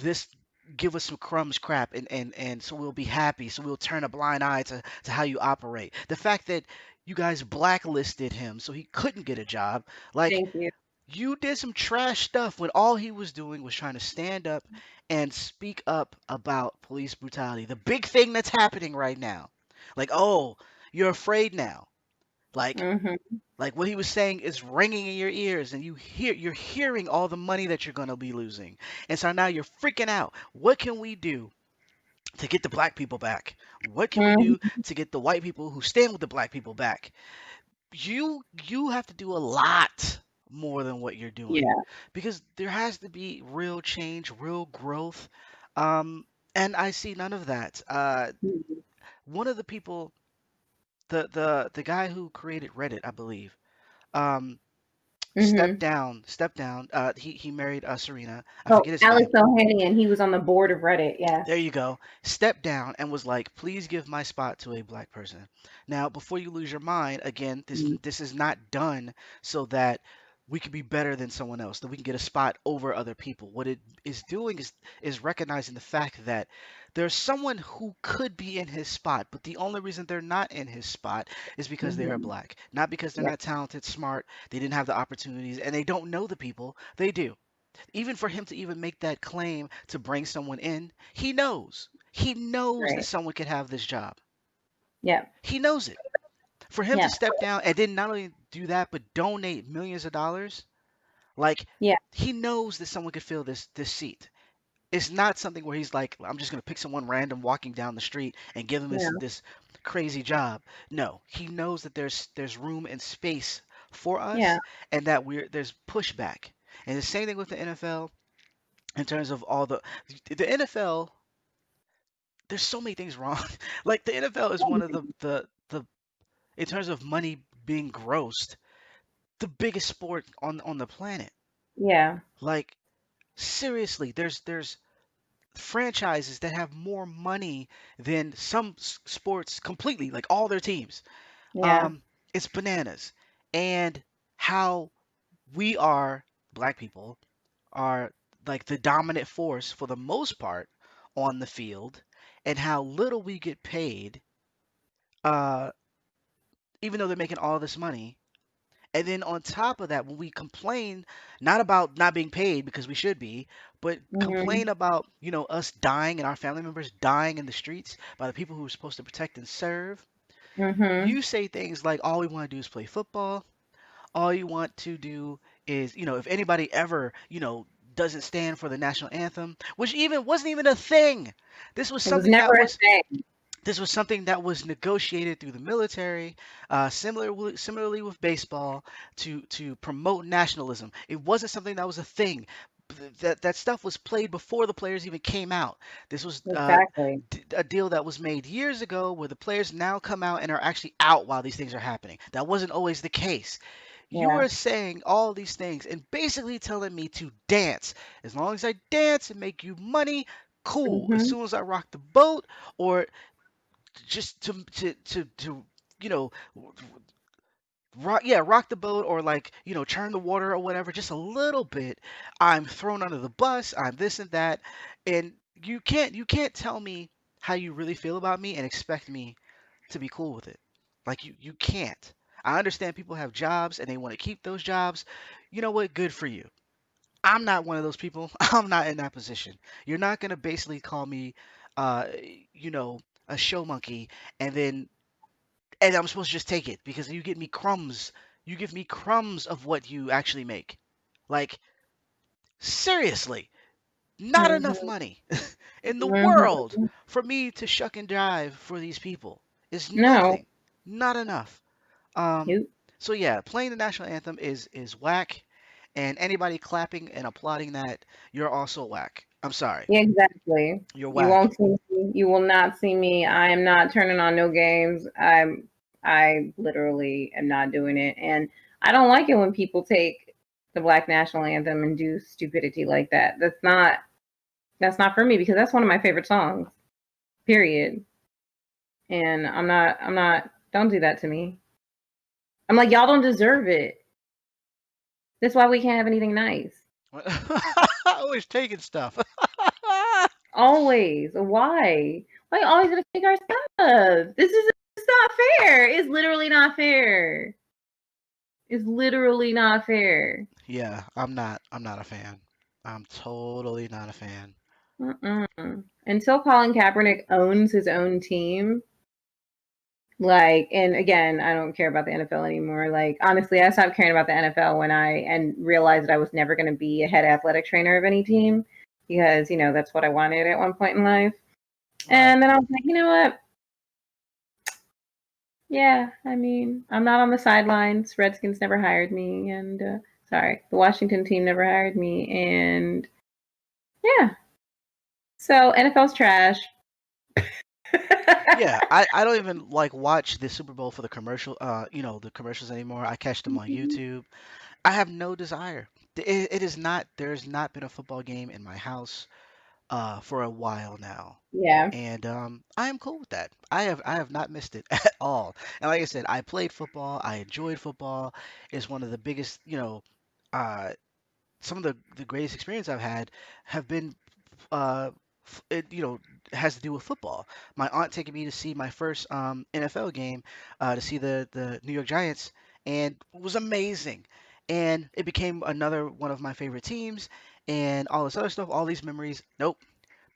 this give us some crumbs crap and so we'll be happy, so we'll turn a blind eye to how you operate. The fact that you guys blacklisted him so he couldn't get a job, like, Thank you. you did some trash stuff when all he was doing was trying to stand up and speak up about police brutality, the big thing that's happening right now. Like, oh, you're afraid now. like Mm-hmm. like what he was saying is ringing in your ears, and you're hearing all the money that you're gonna be losing, and so now you're freaking out. What can we do to get the black people back? What can we do Mhm. to get the white people who stand with the black people back? You have to do a lot more than what you're doing, Yeah. because there has to be real change, real growth. Um, and I see none of that. Mhm. One of the people, the guy who created Reddit, I believe, um, stepped Mhm. down. Stepped down. He married Serena. I Oh, forget his Alex name. Ohanian, he was on the board of Reddit. Yes. There you go. Stepped down and was like, "Please give my spot to a black person." Now, before you lose your mind, again, Mhm. this is not done so that we can be better than someone else, that we can get a spot over other people. What it is doing is recognizing the fact that there's someone who could be in his spot, but the only reason they're not in his spot is because they are Mhm. black, not because they're Yeah. not talented, smart, they didn't have the opportunities, and they don't know the people. They do. Even for him to even make that claim to bring someone in, he knows. He knows that Right. someone could have this job. Yeah. He knows it. For him to Yeah. step down and then not only do that, but donate millions of dollars, like, Yeah. he knows that someone could fill this seat. It's not something where he's like, I'm just gonna pick someone random walking down the street and give him Yeah. this crazy job. No, he knows that there's room and space for Yeah. us, and that there's pushback. And the same thing with the NFL in terms of all the NFL. There's so many things wrong. Like, the NFL is one of the in terms of money being grossed, the biggest sport on the planet. Yeah. Like, seriously, there's franchises that have more money than some sports completely, like all their teams. Yeah. Um, it's bananas. And how we are, black people, are like the dominant force for the most part on the field, and how little we get paid, uh, even though they're making all this money. And then on top of that, when we complain, not about not being paid because we should be, but Mhm. complain about, us dying and our family members dying in the streets by the people who are supposed to protect and serve, Mhm. you say things like, all we want to do is play football. All you want to do is, if anybody ever, doesn't stand for the national anthem, which even wasn't even a thing. This was It was something that never a was thing. this was something that was negotiated through the military, similarly with baseball, to promote nationalism. It wasn't something that was a thing. That stuff was played before the players even came out. This was Exactly. a deal that was made years ago, where the players now come out and are actually out while these things are happening. That wasn't always the case. You Yeah. are saying all these things and basically telling me to dance. As long as I dance and make you money, cool. As Mhm. soon as I rock the boat, or just to you know rock the boat, or like, churn the water or whatever, just a little bit, I'm thrown under the bus, I'm this and that. And you can't tell me how you really feel about me and expect me to be cool with it. Like, you can't. I understand people have jobs and they want to keep those jobs. You know what? Good for you. I'm not one of those people. I'm not in that position. You're not going to basically call me uh you know a show monkey, and then and I'm supposed to just take it because you give me crumbs. You give me crumbs of what you actually make. Like, seriously, not enough Mhm. money in the world Mhm. for me to shuck and jive for these people. Is No. nothing. Not enough. Um, Nope. so yeah, playing the national anthem is whack, and anybody clapping and applauding that, you're also whack. I'm sorry, Yeah, exactly. you're You whack. won't see me. You will not see me. I am not turning on no games. I literally am not doing it. And I don't like it when people take the Black National Anthem and do stupidity like that. That's not for me because that's one of my favorite songs. Period. And I'm not don't do that to me. I'm like, y'all don't deserve it. That's why we can't have anything nice. Always taking stuff. Always. Why? Why you always gonna take our stuff? This is it's not fair. It's literally not fair. It's literally not fair. Yeah, I'm not a fan. I'm totally not a fan. Mm-mm. Until Colin Kaepernick owns his own team, like, and again, I don't care about the NFL anymore. Like, honestly, I stopped caring about the NFL when I and realized that I was never going to be a head athletic trainer of any team because that's what I wanted at one point in life. Right. And then I was like, you know what? Yeah, I mean, I'm not on the sidelines. Redskins never hired me, and sorry, the Washington team never hired me, and yeah. So NFL's trash. Yeah, I don't even like watch the Super Bowl for the commercial, the commercials anymore. I catch them on YouTube. I have no desire. It is not. There's not been a football game in my house for a while now, Yeah, and I am cool with that. I have not missed it at all. And like I said, I played football. I enjoyed football. It's one of the biggest, uh, some of the greatest experience I've had have been uh, it has to do with football. My aunt taking me to see my first NFL game, to see the New York Giants, and it was amazing. And it became another one of my favorite teams, and all this other stuff, all these memories. Nope,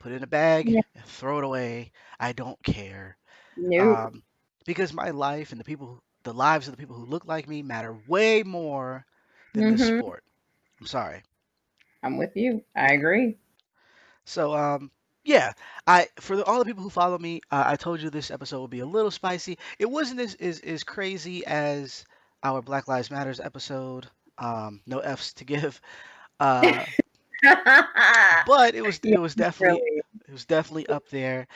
put it in a bag yeah. and throw it away. I don't care, Nope. um, because my life and the lives of the people who look like me matter way more than this Hmm. sport. I'm sorry. I'm with you. I agree. So yeah, I for all the people who follow me, I told you this episode would be a little spicy. It wasn't as crazy as our Black Lives Matters episode. No F's to give. Uh, but Yeah, really. it was definitely up there.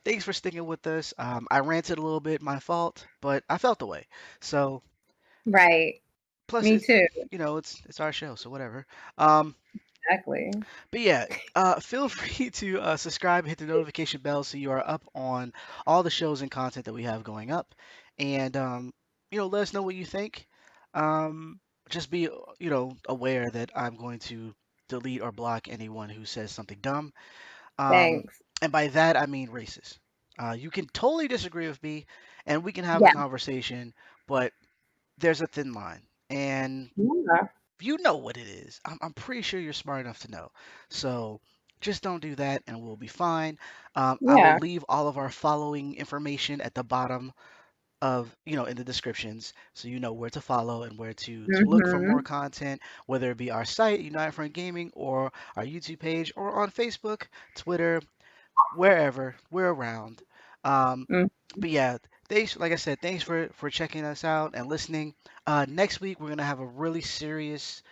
Thanks for sticking with us. I ranted a little bit, my fault, but I felt the way. So Right. plus Me it's too. it's our show, so whatever. Um, Exactly. But yeah, feel free to subscribe, hit the notification bell so you are up on all the shows and content that we have going up, and let us know what you think. Just be aware that I'm going to delete or block anyone who says something dumb. Um, Thanks. and by that I mean racist. You can totally disagree with me, and we can have a Yeah. conversation, but there's a thin line, and Yeah. you know what it is. I'm pretty sure you're smart enough to know. So just don't do that and we'll be fine. I will Yeah. leave all of our following information at the bottom of, in the descriptions so you know where to follow and where to look for more Hmm. content, whether it be our site, United Front Gaming, or our YouTube page, or on Facebook, Twitter, wherever we're around. Um, Mm. but yeah, thanks. Like I said, thanks for checking us out and listening. Next week we're gonna have a really serious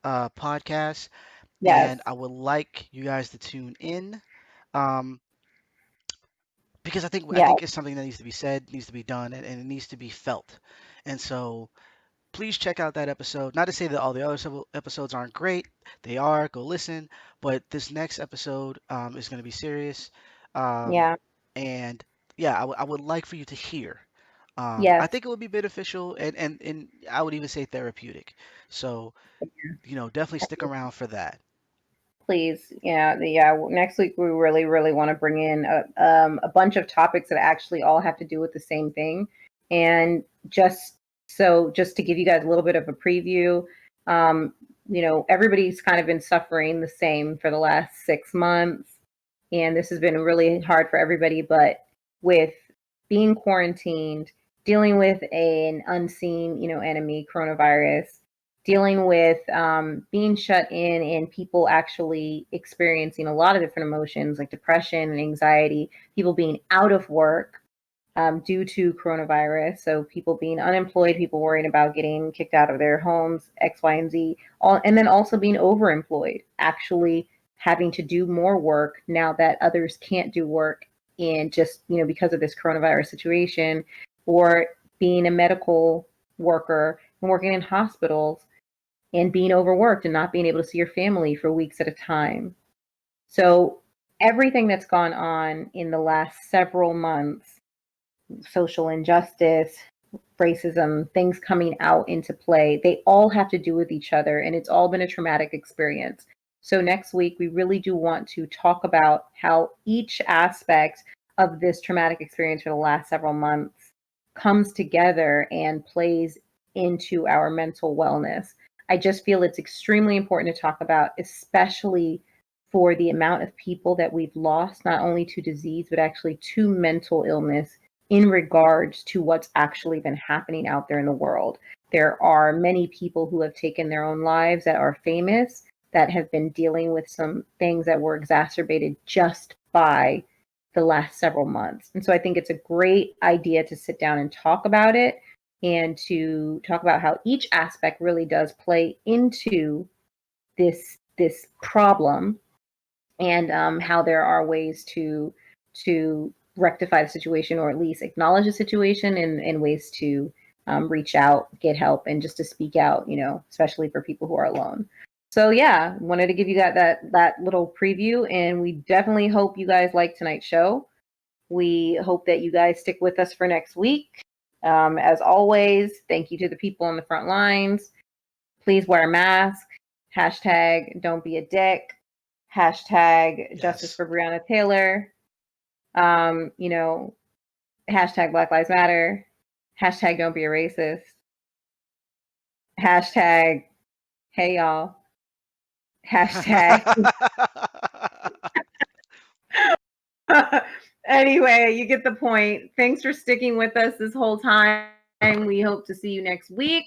podcast, Yes. and I would like you guys to tune in, um, because I Yeah. think it's something that needs to be said, needs to be done, and it needs to be felt. And so please check out that episode. Not to say that all the other several episodes aren't great, they are. Go listen, but this next episode is going to be serious, um, Yeah. and yeah, I would like for you to hear. I Yes. think it would be beneficial and I would even say therapeutic. So, definitely stick around for that. Please. Yeah. Yeah. Next week, we really, really want to bring in a bunch of topics that actually all have to do with the same thing. And just to give you guys a little bit of a preview, um, everybody's kind of been suffering the same for the last 6 months. And this has been really hard for everybody. But with being quarantined, dealing with an unseen, enemy, coronavirus, dealing with being shut in and people actually experiencing a lot of different emotions like depression and anxiety, people being out of work due to coronavirus. So people being unemployed, people worrying about getting kicked out of their homes, X, Y, and Z, and then also being overemployed, actually having to do more work now that others can't do work and just, because of this coronavirus situation, or being a medical worker and working in hospitals and being overworked and not being able to see your family for weeks at a time. So, everything that's gone on in the last several months, social injustice, racism, things coming out into play, they all have to do with each other. And it's all been a traumatic experience. So, next week, we really do want to talk about how each aspect of this traumatic experience for the last several months comes together and plays into our mental wellness. I just feel it's extremely important to talk about, especially for the amount of people that we've lost, not only to disease, but actually to mental illness in regards to what's actually been happening out there in the world. There are many people who have taken their own lives that are famous, that have been dealing with some things that were exacerbated just by the last several months. And so I think it's a great idea to sit down and talk about it, and to talk about how each aspect really does play into this problem, and how there are ways to rectify the situation, or at least acknowledge the situation, and ways to reach out, get help, and just to speak out, especially for people who are alone. So yeah, wanted to give you that little preview, and we definitely hope you guys like tonight's show. We hope that you guys stick with us for next week. As always, thank you to the people on the front lines. Please wear a mask. Hashtag don't be a dick. Hashtag justice Yes. for Breonna Taylor. Um, you know, Hashtag Black Lives Matter. Hashtag don't be a racist. Hashtag hey y'all. Hashtag. Anyway, you get the point. Thanks for sticking with us this whole time. We hope to see you next week.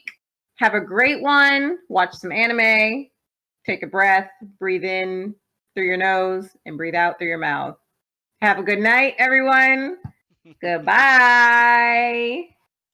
Have a great one. Watch some anime. Take a breath. Breathe in through your nose and breathe out through your mouth. Have a good night, everyone. Goodbye.